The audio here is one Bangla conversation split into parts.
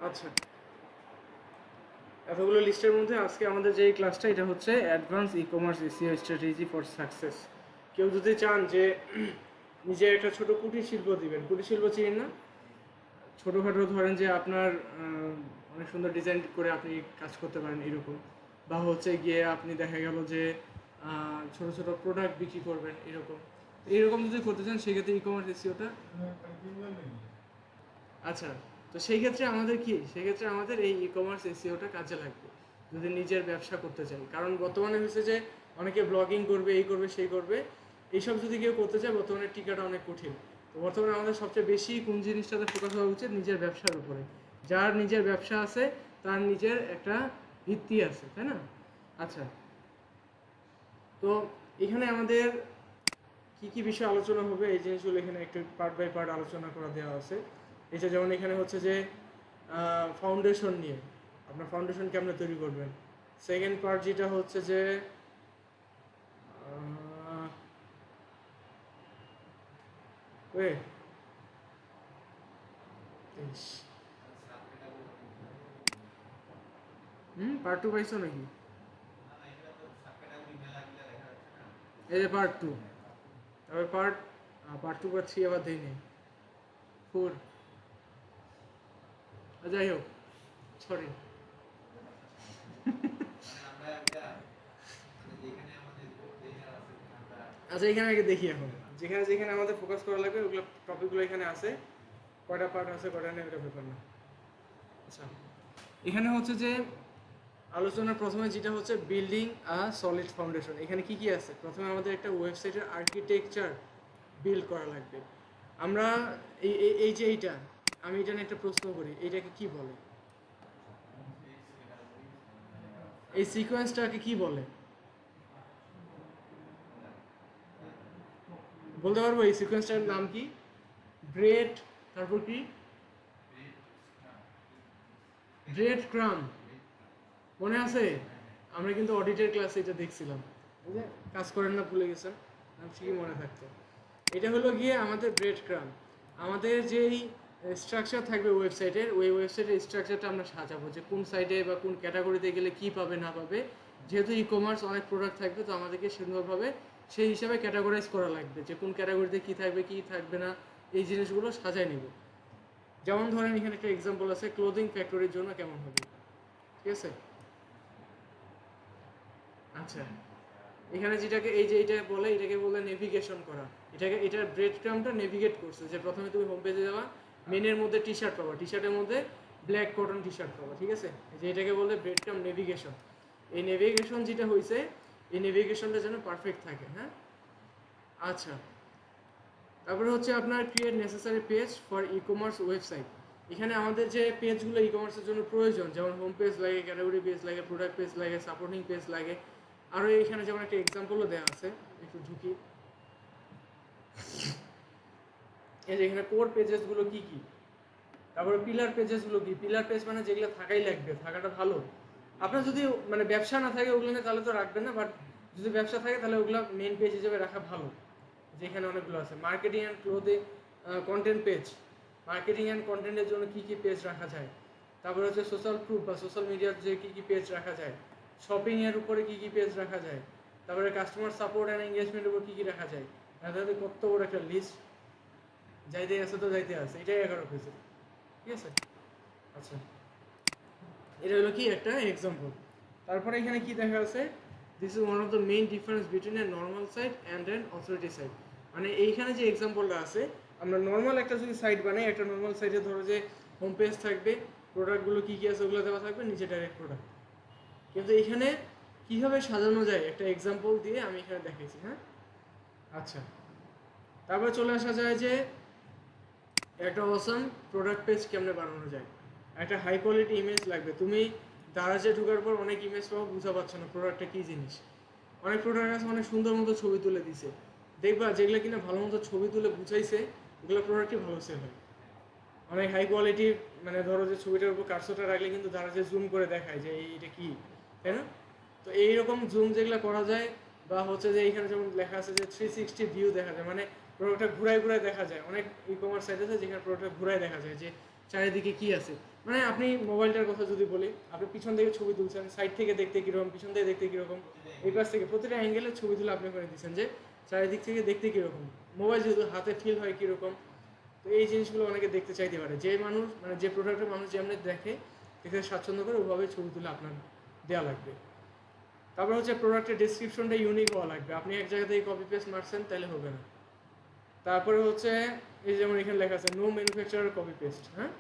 আচ্ছা, এতগুলো লিস্টের মধ্যে আজকে আমাদের যে ক্লাসটা এটা হচ্ছে advance e commerce SEO strategy for success. কেউ যদি চান যে নিজে একটা ছোট কুটির শিল্প দিবেন, কুটির শিল্প চিনেন না? ছোটোখাটো ধরেন যে আপনার অনেক সুন্দর ডিজাইন করে আপনি কাজ করতে পারেন এরকম, বা হচ্ছে গিয়ে আপনি দেখা গেল যে ছোট ছোট প্রোডাক্ট বিক্রি করবেন এরকম। এইরকম যদি করতে চান সেক্ষেত্রে ই কমার্স এসইওটা। আচ্ছা, তো সেই ক্ষেত্রে আমাদের কি, সেক্ষেত্রে আমাদের এই ই কমার্স এসইওটা কাজে লাগবে যদি নিজের ব্যবসা করতে চাই। কারণ বর্তমানে হয়েছে যে অনেকে ব্লগিং করবে, এই করবে সেই করবে, এইসব যদি কেউ করতে চায় বর্তমানে টিকাটা অনেক কঠিন। তো বর্তমানে আমাদের সবচেয়ে বেশি কোন জিনিসটাতে ফোকাস হওয়া উচিত? নিজের ব্যবসার উপরে। যার নিজের ব্যবসা আছে তার নিজের একটা ভিত্তি আছে, তাই না? আচ্ছা, তো এখানে আমাদের কি কি বিষয় আলোচনা হবে এই জিনিসগুলো এখানে একটু পার্ট বাই পার্ট আলোচনা করা দেওয়া আছে। এটা যেমন এখানে হচ্ছে যে ফাউন্ডেশন নিয়ে, আপনার ফাউন্ডেশন কেমনে তৈরি করবেন। সেকেন্ড পার্ট যেটা হচ্ছে যে পার্ট টু পাইছো নাকি? এই যে পার্ট টু, তারপর part part two part three আবার দেই নেই, ফোর। যাই হোক, সরি। আচ্ছা, এখানে আগে দেখি এখন যেখানে যেখানে আমাদের ফোকাস করা লাগবে ওগুলো টপিকগুলো এখানে আছে। কয়টা পার্ট আছে কয়টা নেই ওটা ব্যাপার না। আচ্ছা, এখানে হচ্ছে যে আলোচনার প্রথমে যেটা হচ্ছে বিল্ডিং আ সলিড ফাউন্ডেশন। এখানে কি কি আছে? প্রথমে আমাদের একটা ওয়েবসাইটের আর্কিটেকচার বিল্ড করা লাগবে। আমরা এই যে এইটা, আমি এটা নিয়ে একটা প্রশ্ন করি, এইটাকে কি বলে? এই সিকোয়েন্সটাকে কি বলে বলতে পারবো? এই সিকোয়েন্সটার নাম কি? ব্রেড, তারপর কি? ব্রেড ক্রাম। মনে আছে? আমরা কিন্তু অডিটের ক্লাসে এটা দেখছিলাম। বুঝলে, কাজ করেন না, ভুলে গেছেন? ঠিকই মনে থাকতো। এটা হলো গিয়ে আমাদের ব্রেড ক্রাম। আমাদের যেই স্ট্রাকচার থাকবে ওয়েবসাইটের, ওই ওয়েবসাইটের স্ট্রাকচারটা আমরা সাজাবো যে কোন সাইটে বা কোন ক্যাটাগরিতে গেলে কি পাবে না পাবে। যেহেতু ই কমার্স অনেক প্রোডাক্ট থাকবে, তো আমাদেরকে সুন্দরভাবে সেই হিসাবে ক্যাটাগরাইজ করা লাগবে যে কোন ক্যাটাগরিতে কী থাকবে কী থাকবে না, এই জিনিসগুলো সাজায় নেব। যেমন ধরেন এখানে একটা এক্সাম্পল আছে, ক্লোদিং ফ্যাক্টরির জন্য কেমন হবে, ঠিক আছে? আচ্ছা, এখানে যেটাকে এই যে এটা বলে, এটাকে বলে নেভিগেশন করা। এটাকে, এটার ব্রেড ক্রামটা নেভিগেট করছে যে প্রথমে তুমি হোম পেজে যাওয়া, মেনের মধ্যে টি শার্ট পাবা, টি শার্টের মধ্যে ব্ল্যাক কটন টি শার্ট পাবা, ঠিক আছে? যে এটাকে বলে ব্রেড ক্রাম নেভিগেশন। এই নেভিগেশন যেটা হয়েছে, এই নেভিগেশনটা যেন পারফেক্ট থাকে। হ্যাঁ, আচ্ছা, তারপরে হচ্ছে আপনার create necessary page for e commerce website. এখানে আমাদের যে পেজগুলো ই কমার্সের জন্য প্রয়োজন, যেমন হোম পেজ লাগে, ক্যাটাগরি পেজ লাগে, প্রোডাক্ট পেজ লাগে, সাপোর্টিং পেজ লাগে, আরও এখানে যেমন একটা এক্সাম্পলও দেওয়া আছে, একটু ঢুকি। এই যে এখানে কোর পেজেসগুলো কি কি, তারপরে পিলার পেজেসগুলো কি। পিলার পেজ মানে যেগুলো থাকাই লাগবে, থাকাটা ভালো। আপনার যদি মানে ব্যবসা না থাকে ওগুলো নিয়ে তাহলে তো রাখবেন না, বাট যদি ব্যবসা থাকে তাহলে ওগুলো মেন পেজ হিসেবে রাখা ভালো। যেখানে অনেকগুলো আছে marketing and clothing content page, marketing and কন্টেন্টের জন্য কী কী পেজ রাখা যায়। তারপরে হচ্ছে সোশ্যাল প্রুফ বা সোশ্যাল মিডিয়ার যে কী কী পেজ রাখা যায়, শপিংয়ের উপরে কী কী পেজ রাখা যায়, তারপরে কাস্টমার সাপোর্ট অ্যান্ড এঙ্গেজমেন্টের উপর কী কী রাখা যায়। তাহলে কত বড় একটা লিস্ট, যাইতে আছে তো যাইতে আছে, এটাই 11 পেজের, ঠিক আছে? আচ্ছা, এটা হলো কি একটা এক্সাম্পল। তারপরে এখানে কি দেখা আছে, this is one of the main difference between a normal site and an authority site. মানে এইখানে যে এক্সাম্পলটা আছে, আমরা নর্মাল একটা যদি সাইট বানাই, একটা নর্মাল সাইটে ধরো যে হোম পেজ থাকবে, প্রোডাক্টগুলো কী কী আছে ওগুলো দেওয়া থাকবে, নিচে ডাইরেক্ট প্রোডাক্ট। কিন্তু এখানে কীভাবে সাজানো যায় একটা এক্সাম্পল দিয়ে আমি এখানে দেখাইছি। হ্যাঁ, আচ্ছা, তারপরে চলে আসা যায় যে একটা অসাম প্রোডাক্ট পেজ কেমনে বানানো যায়। একটা হাই কোয়ালিটি ইমেজ লাগবে। তুমি দারাজে ঢোকার পর অনেক ইমেজ পাবো, বুঝা পাচ্ছ না প্রোডাক্টটা কী জিনিস। অনেক প্রোডাক্ট আছে অনেক সুন্দর মতো ছবি তুলে দিছে, দেখবা যেগুলো কিনা ভালো মতো ছবি তুলে বুঝাইছে ওগুলো প্রোডাক্টই ভালো সেল হয়। অনেক হাই কোয়ালিটি, মানে ধরো যে ছবিটার উপর কার্সরটা রাখলে কিন্তু দারাজে জুম করে দেখায় যে এইটা কী, তাই না? তো এইরকম জুম যেগুলো করা যায়, বা হচ্ছে যে এইখানে যেমন লেখা আছে যে 360 ভিউ দেখা যায়, মানে প্রোডাক্টটা ঘুরায় ঘুরায় দেখা যায়। অনেক ই কমার্স সাইট আছে যেখানে প্রোডাক্টটা ঘুরায় দেখা যায় যে চারিদিকে কি আছে। মানে আপনি মোবাইলটার কথা যদি বলি, আপনি পিছন থেকে ছবি তুলছেন, সাইড থেকে দেখতে কীরকম, পিছন থেকে দেখতে কীরকম, এই পাশ থেকে প্রতিটা অ্যাঙ্গেলে ছবি তুলে আপনি করে দিচ্ছেন যে চারিদিক থেকে দেখতে কীরকম, মোবাইল যেহেতু হাতে ফিল হয় কীরকম। তো এই জিনিসগুলো অনেকে দেখতে চাইতে পারে, যে মানুষ মানে যে প্রোডাক্টের মানুষ যেমনি দেখে দেখতে স্বাচ্ছন্দ্য করে ওভাবে ছবি তুলে আপনার দেওয়া লাগবে। তারপর হচ্ছে প্রোডাক্টের ডিসক্রিপশনটা ইউনিক হওয়া লাগবে, আপনি এক জায়গা থেকে কপি পেস্ট মারছেন তাহলে হবে না। তারপরে হচ্ছে এই যেমন এখানে লেখা আছে নো ম্যানুফ্যাকচারার কপি পেস্ট, হ্যাঁ।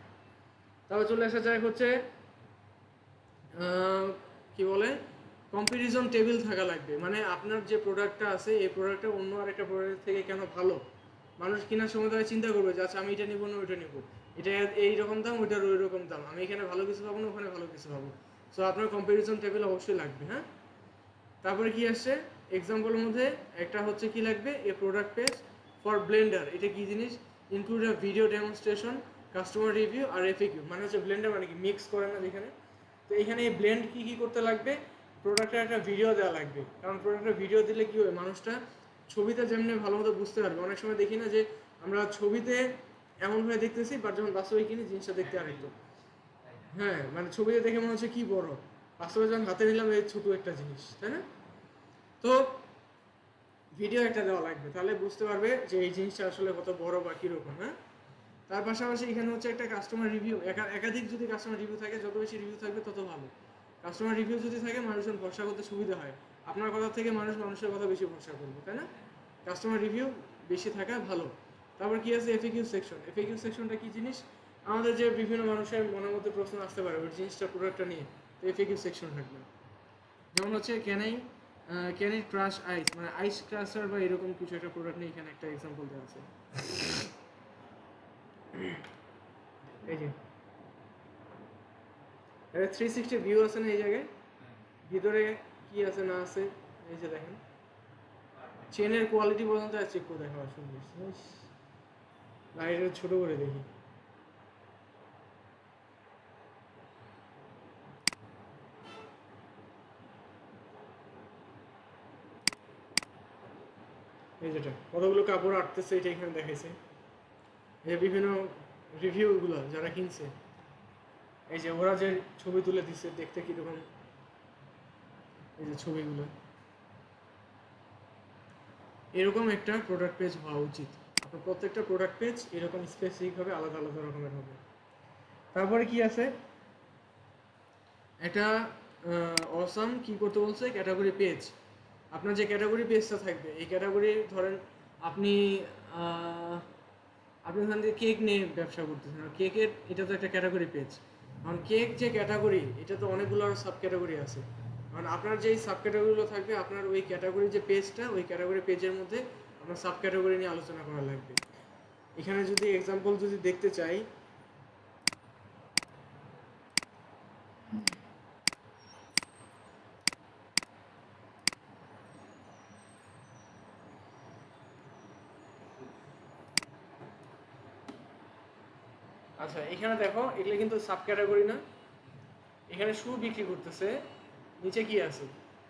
তারপর চলে আসা যায় হচ্ছে কি বলে কম্পারিজন টেবিল থাকা লাগবে, মানে আপনার যে প্রোডাক্টটা আছে এই প্রোডাক্টটা অন্য আরেকটা প্রোডাক্ট থেকে কেন ভালো, মানুষ কেনার সময় তারা চিন্তা করবে যে আচ্ছা আমি এটা নিবো না ওইটা নিবো, এটা এই রকম দাম ওইটার ওই রকম দাম, আমি এখানে ভালো কিছু পাবো না ওখানে ভালো কিছু পাবো। সো আপনার কম্পারিজন টেবিল অবশ্যই লাগবে, হ্যাঁ। তারপরে কি আসছে এক্সাম্পলের মধ্যে একটা হচ্ছে কি লাগবে, এ প্রোডাক্ট পেজ ফর ব্লেন্ডার, এটা কি জিনিস, ইনক্লুড আ ভিডিও ডেমনস্ট্রেশন, কাস্টমার রিভিউ আর এফএকিউ, মানে হচ্ছে ব্লেন্ডার মানে কি মিক্স করে না যেখানে। তো এখানে এই ব্লেন্ড কী কী করতে লাগবে, প্রোডাক্টের একটা ভিডিও দেওয়া লাগবে, কারণ প্রোডাক্টের ভিডিও দিলে কী হবে মানুষটা ছবিতে যেমনি ভালো মতো বুঝতে পারবে। অনেক সময় দেখি না যে আমরা ছবিতে এমনভাবে দেখতেছি বাট যখন বাস্তবে কিনি জিনিসটা দেখতে আরেকটু, হ্যাঁ মানে ছবিতে দেখে মনে হচ্ছে কি বড়, বাস্তবে যখন হাতে নিলাম এই ছোটো একটা জিনিস, তাই না। তো ভিডিও একটা দেওয়া লাগবে, তাহলে বুঝতে পারবে যে এই জিনিসটা আসলে কত বড় বা কীরকম, হ্যাঁ। তার পাশাপাশি এখানে হচ্ছে একটা কাস্টমার রিভিউ, একাধিক যদি কাস্টমার রিভিউ থাকে, যত বেশি রিভিউ থাকবে তত ভালো। কাস্টমার রিভিউ যদি থাকে মানুষজন ভরসা করতে সুবিধা হয়, আপনার কথা থেকে মানুষের কথা বেশি ভরসা করবে, তাই না। কাস্টমার রিভিউ বেশি থাকা ভালো। তারপর কি আছে এফএকিউ সেকশন, এফএকিউ সেকশনটা কি জিনিস, আমাদের যে বিভিন্ন মানুষের মনের মধ্যে প্রশ্ন আসতে পারে ওই জিনিসটা প্রোডাক্টটা নিয়ে, তো এফএকিউ সেকশন থাকবে। যেমন হচ্ছে ক্যান ইট ক্রাশ আইস, মানে আইস ক্রাশার বা এরকম কিছু একটা প্রোডাক্ট নিয়ে এখানে একটা এক্সাম্পল দেওয়া আছে। এই যে 360 ভিউ আছে না এই জায়গায়, ভিতরে কি আছে না আছে এই যে দেখেন, চেনের কোয়ালিটি পর্যন্ত চেক করে দেখা সুন্দর, লাইটের ছোট করে দেখি। এই যেটা কতগুলো কাপড় আটতেছে এটা এখানে দেখাইছে, এই বিভিন্ন রিভিউগুলো যারা কিনছে, এই যে ওরা যে ছবি তুলে দিচ্ছে দেখতে কীরকম, এই যে ছবিগুলো, এরকম একটা প্রোডাক্ট পেজ হওয়া উচিত। আপনার প্রত্যেকটা প্রোডাক্ট পেজ এরকম স্পেসিফিকভাবে আলাদা আলাদা রকমের হবে। তারপরে কি আছে একটা অসাম কি করতে বলছে, ক্যাটাগরি পেজ, আপনার যে ক্যাটাগরি পেজটা থাকবে এই ক্যাটাগরি ধরেন আপনি ধরেন যে কেক নিয়ে ব্যবসা করতেছেন, আর কেকের এটা তো একটা ক্যাটাগরি পেজ, কারণ কেক যে ক্যাটাগরি এটা তো অনেকগুলো আরও সাব ক্যাটাগরি আছে, কারণ আপনার যেই সাব ক্যাটাগরিগুলো থাকবে আপনার ওই ক্যাটাগরি যে পেজটা ওই ক্যাটাগরি পেজের মধ্যে আপনার সাব ক্যাটাগরি নিয়ে আলোচনা করা লাগবে। এখানে যদি এক্সাম্পল যদি দেখতে চাই, আচ্ছা এখানে দেখো এগুলো কিন্তু সাব ক্যাটাগরি না, এখানে শু বিক্রি করতেছে, নিচে কি আছে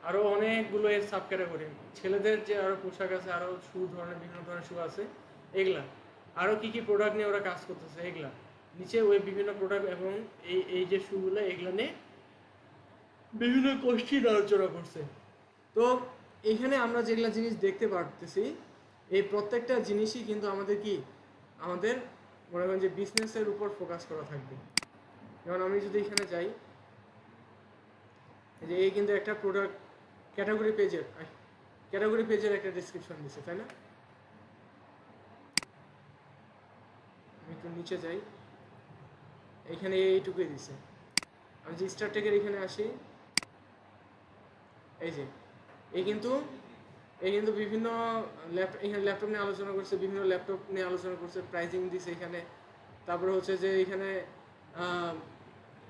আরও অনেকগুলো এর সাব ক্যাটাগরি, ছেলেদের যে আরও পোশাক আছে, আরও শু ধরনের বিভিন্ন ধরনের শু আছে, এগুলা আরও কী কী প্রোডাক্ট নিয়ে ওরা কাজ করতেছে এগুলা নিচে ওই বিভিন্ন প্রোডাক্ট এবং এই যে শুগুলো এগুলো নিয়ে বিভিন্ন কোশ্চিন আলোচনা করছে। তো এখানে আমরা যেগুলো জিনিস দেখতে পারতেছি এই প্রত্যেকটা জিনিসই কিন্তু আমাদের কি আমাদের মনে করেন যে বিজনেসের উপর ফোকাস করা থাকবে। যেমন আমি যদি এখানে যাই, যে এই কিন্তু একটা প্রোডাক্ট ক্যাটাগরি পেজের একটা ডিসক্রিপশন দিচ্ছে, তাই না। আমি একটু নিচে যাই, এখানে এইটুকুই দিছে। আমি যে স্টারটেকের এখানে আসি, এই যে এই কিন্তু বিভিন্ন এখানে ল্যাপটপ নিয়ে আলোচনা করছে, বিভিন্ন ল্যাপটপ নিয়ে আলোচনা করছে, প্রাইজিং দিছে এখানে। তারপরে হচ্ছে যে এখানে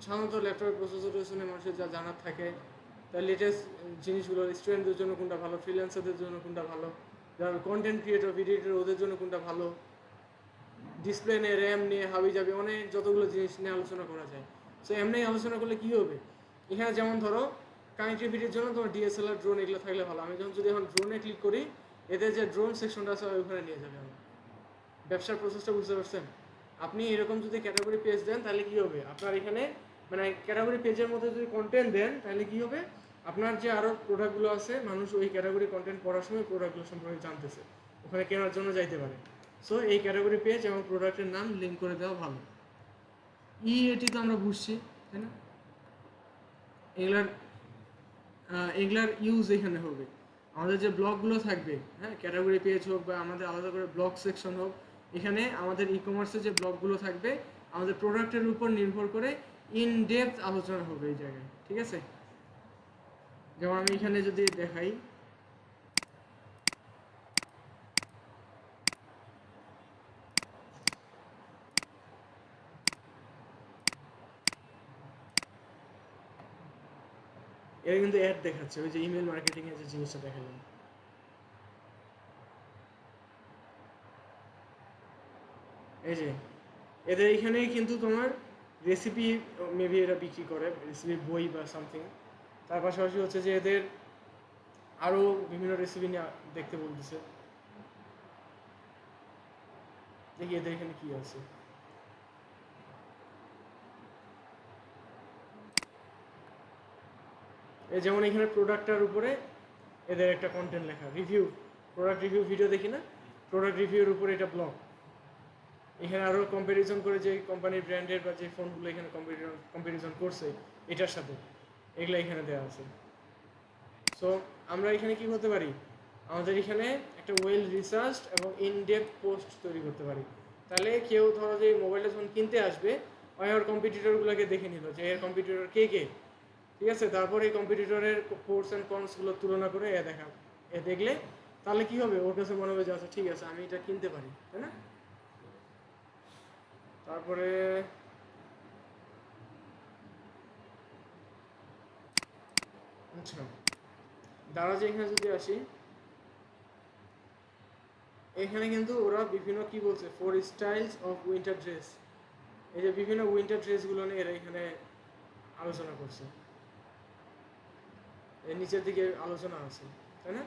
সাধারণত ল্যাপটপের প্রসেসর নিয়ে মানুষের যা জানার থাকে, তার লেটেস্ট জিনিসগুলো, স্টুডেন্টদের জন্য কোনটা ভালো, ফ্রিল্যান্সারদের জন্য কোনটা ভালো, যারা কন্টেন্ট ক্রিয়েটর ভিডিও এডিটর ওদের জন্য কোনটা ভালো, ডিসপ্লে নিয়ে, র্যাম নিয়ে, হাবি যাবে অনেক যতগুলো জিনিস নিয়ে আলোচনা করা যায়। সো এমনি আলোচনা করলে কী হবে, এখানে যেমন ধরো কানেক্টিভিটির জন্য তোমার ডিএসএলআর ড্রোন এগুলো থাকলে ভালো। আমি যদি এখন ড্রোনে ক্লিক করি, এতে যে ড্রোন সেকশনটা আছে ওইখানে নিয়ে যাবে আমার ব্যবসার প্রসেসটা, বুঝতে পারছেন। আপনি এরকম যদি ক্যাটাগরি পেজ দেন তাহলে কি হবে, আপনার এখানে মানে ক্যাটাগরি পেজের মধ্যে যদি কন্টেন্ট দেন তাহলে কি হবে, আপনার যে আরও প্রোডাক্টগুলো আছে মানুষ ওই ক্যাটাগরি কন্টেন্ট পড়ার সময় প্রোডাক্টগুলো সম্পর্কে জানতেছে, ওখানে কেনার জন্য যাইতে পারে। সো এই ক্যাটাগরি পেজ এবং প্রোডাক্টের নাম লিঙ্ক করে দেওয়া ভালো। এটি তো আমরা বুঝছি, তাই না? এগুলার ইউজ এখানে হবে। আমাদের যে ব্লগগুলো থাকবে, হ্যাঁ, ক্যাটাগরি পেজ হোক বা আমাদের আলাদা করে ব্লগ সেকশন হোক, এখানে আমাদের ই কমার্সের যে ব্লগগুলো থাকবে আমাদের প্রোডাক্টের উপর নির্ভর করে ইন ডেপথ আলোচনা হবে এই জায়গায়, ঠিক আছে? যেমন আমি এখানে যদি দেখাই, এটা কিন্তু অ্যাড দেখাচ্ছে, ওই যে ইমেল মার্কেটিং এর যে জিনিসটা দেখালাম, এই যে এদের এখানেই কিন্তু তোমার রেসিপি মেবি এরা বিক্রি করে, রেসিপির বই বা সামথিং। তার পাশাপাশি হচ্ছে যে এদের আরও বিভিন্ন রেসিপি নিয়ে দেখতে বলতেছে। দেখি এদের এখানে কি আছে। এই যেমন এখানে প্রোডাক্টটার উপরে এদের একটা কন্টেন্ট লেখা, রিভিউ, প্রোডাক্ট রিভিউ ভিডিও দেখি না, প্রোডাক্ট রিভিউর উপরে এটা ব্লগ। এখানে আরও কম্প্যারিজন করে যে কোম্পানির ব্র্যান্ডের বা যে ফোনগুলো এখানে কম্প্যারিজন করছে এটার সাথে, এগুলো এখানে দেওয়া আছে। সো আমরা এখানে কি করতে পারি, আমাদের এখানে একটা ওয়েল রিসার্চ এবং ইন ডেপথ পোস্ট তৈরি করতে পারি। তাহলে কেউ ধরো যে মোবাইলটা যখন কিনতে আসবে, ওর কম্পিটিটরগুলোকে দেখে নিল যে এর কম্পিটিটর কে কে, ঠিক আছে? তারপর এই কম্পিটিটরের প্রোস অ্যান্ড কনসগুলো তুলনা করে এ দেখলে তাহলে কি হবে, ওর কাছে মনে হবে যে আচ্ছা ঠিক আছে আমি এটা কিনতে পারি, তাই না? তারপরে আচ্ছা, দারাজে এখানে যদি আসি, এখানে কিন্তু ওরা বিভিন্ন কি বলছে, 4 স্টাইলস অফ উইন্টার ড্রেস, এই যে বিভিন্ন উইন্টার ড্রেসগুলো নিয়ে এরা এখানে আলোচনা করছে, এর নিচের দিকে আলোচনা আছে, তাই না?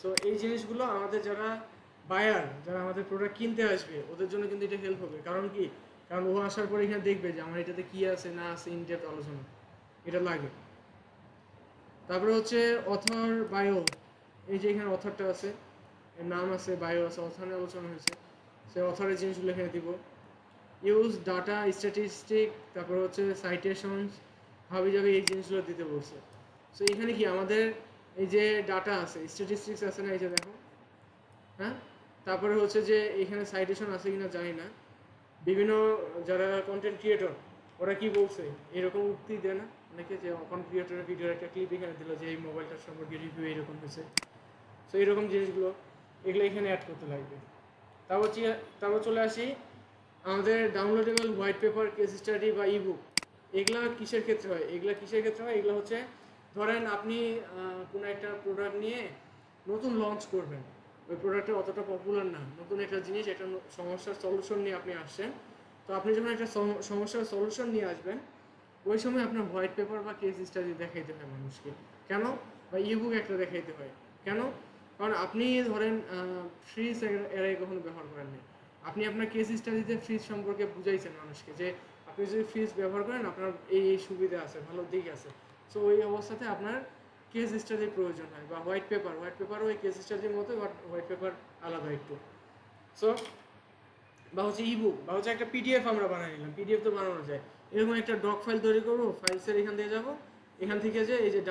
সো এই জিনিসগুলো আমাদের যারা বায়ার, যারা আমাদের প্রোডাক্ট কিনতে আসবে ওদের জন্য কিন্তু এটা হেল্প হবে। কারণ কি, কারণ ও আসার পরে এখানে দেখবে যে আমার এটাতে কি আছে না আছে, ইন ডেপথ আলোচনা এটা লাগে। তারপরে হচ্ছে অথর বায়ো, এই যে এখানে অথরটা আছে, এর নাম আছে, বায়ো আছে, অথর নিয়ে আলোচনা হয়েছে, সে অথরের জিনিসগুলো এখানে দিব। ইউজ ডাটা স্ট্যাটিস্টিক, তারপর হচ্ছে সাইটেশনস, হাবি যাবে, এই জিনিসগুলো দিতে বলছে। সো এখানে কি আমাদের এই যে ডাটা আছে, স্ট্যাটিস্টিক্স আছে না, এই যে দেখো, হ্যাঁ, তারপরে হচ্ছে যে এখানে সাইটেশন আছে কিনা জানি না, বিভিন্ন যারা কন্টেন্ট ক্রিয়েটর ওরা কি বলছে এরকম উক্তি দেয় না অনেকে, যে কন্টেন্ট ক্রিয়েটরের ভিডিওর একটা ক্লিপ এখানে দিল যে এই মোবাইলটার সম্পর্কে রিভিউ এইরকম হয়েছে। সো এইরকম জিনিসগুলো এগুলো এখানে অ্যাড করতে লাগবে। তারপর চলে আসি আমাদের downloadable white paper, case study বা ইবুক, এগুলা কিসের ক্ষেত্রে হয়, এগুলো হচ্ছে ধরেন আপনি কোনো একটা প্রোডাক্ট নিয়ে নতুন লঞ্চ করবেন, ওই প্রোডাক্টটা অতটা পপুলার না, নতুন একটা জিনিস, একটা সমস্যার সলিউশন নিয়ে আপনি আসছেন। তো আপনি যখন একটা সমস্যার সলিউশন নিয়ে আসবেন, ওই সময় আপনার হোয়াইট পেপার বা কেস স্টাডি দেখাইতে হয় মানুষকে। কেন? বা ইবুক একটা দেখাইতে হয় কেন? কারণ আপনি ধরেন ফ্রিজ এর আগে কখনো ব্যবহার করেন নাই, আপনি আপনার কেস স্টাডিতে ফ্রিজ সম্পর্কে বুঝাইছেন মানুষকে যে আপনি যদি ফ্রিজ ব্যবহার করেন আপনার এই এই সুবিধা আছে, ভালো দিক আছে। সো ওই অবস্থাতে আপনার কেস স্টাডির প্রয়োজন হয়, বা হোয়াইট পেপারও ওই কেস স্টাডির মতো, বাট হোয়াইট পেপার আলাদা একটু। সো বা হচ্ছে ইবুক, বা হচ্ছে একটা পিডিএফ আমরা বানাই নিলাম, পিডিএফ তো বানানো যায়, এরকম একটা ডক ফাইল তৈরি করবো, ফাইলসের এখান থেকে যাবো, এখান থেকে যে এই যে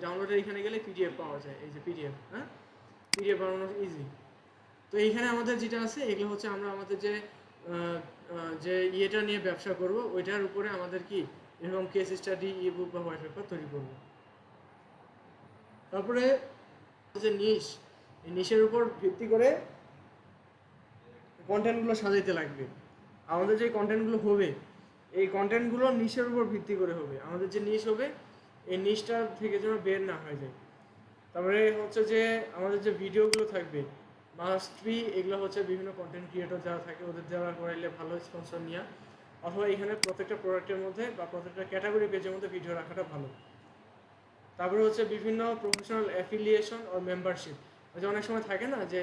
ডাউনলোডের এখানে গেলে পিডিএফ পাওয়া যায়, এই যে পিডিএফ, হ্যাঁ, পিডিএফ বানানো ইজি। তো এইখানে আমাদের যেটা আছে এগুলো হচ্ছে আমরা আমাদের যে ইয়েটা নিয়ে ব্যবসা করব ওইটার উপরে আমাদের কি এরকম কেস স্টাডি, ইবুক বা হোয়াইট পেপার তৈরি করব। তারপরে যে নিশ, এই নিশের উপর ভিত্তি করে কন্টেন্টগুলো সাজাইতে লাগবে। আমাদের যে কন্টেন্টগুলো হবে এই কন্টেন্টগুলো নিশের উপর ভিত্তি করে হবে, আমাদের যে নিশ হবে এই নিশটা থেকে যেন বের না হয়ে যায়। তারপরে হচ্ছে যে আমাদের যে ভিডিওগুলো থাকবে মাস্ট বি, এগুলো হচ্ছে বিভিন্ন কন্টেন্ট ক্রিয়েটর যারা থাকে ওদের দেওয়া করাইলে ভালো, স্পন্সর নিয়ে, অথবা এখানে প্রত্যেকটা প্রোডাক্টের মধ্যে বা প্রত্যেকটা ক্যাটাগরি পেজের মধ্যে ভিডিও রাখাটা ভালো। তারপরে হচ্ছে বিভিন্ন প্রফেশনাল অ্যাফিলিয়েশন ও মেম্বারশিপ, যে অনেক সময় থাকে না যে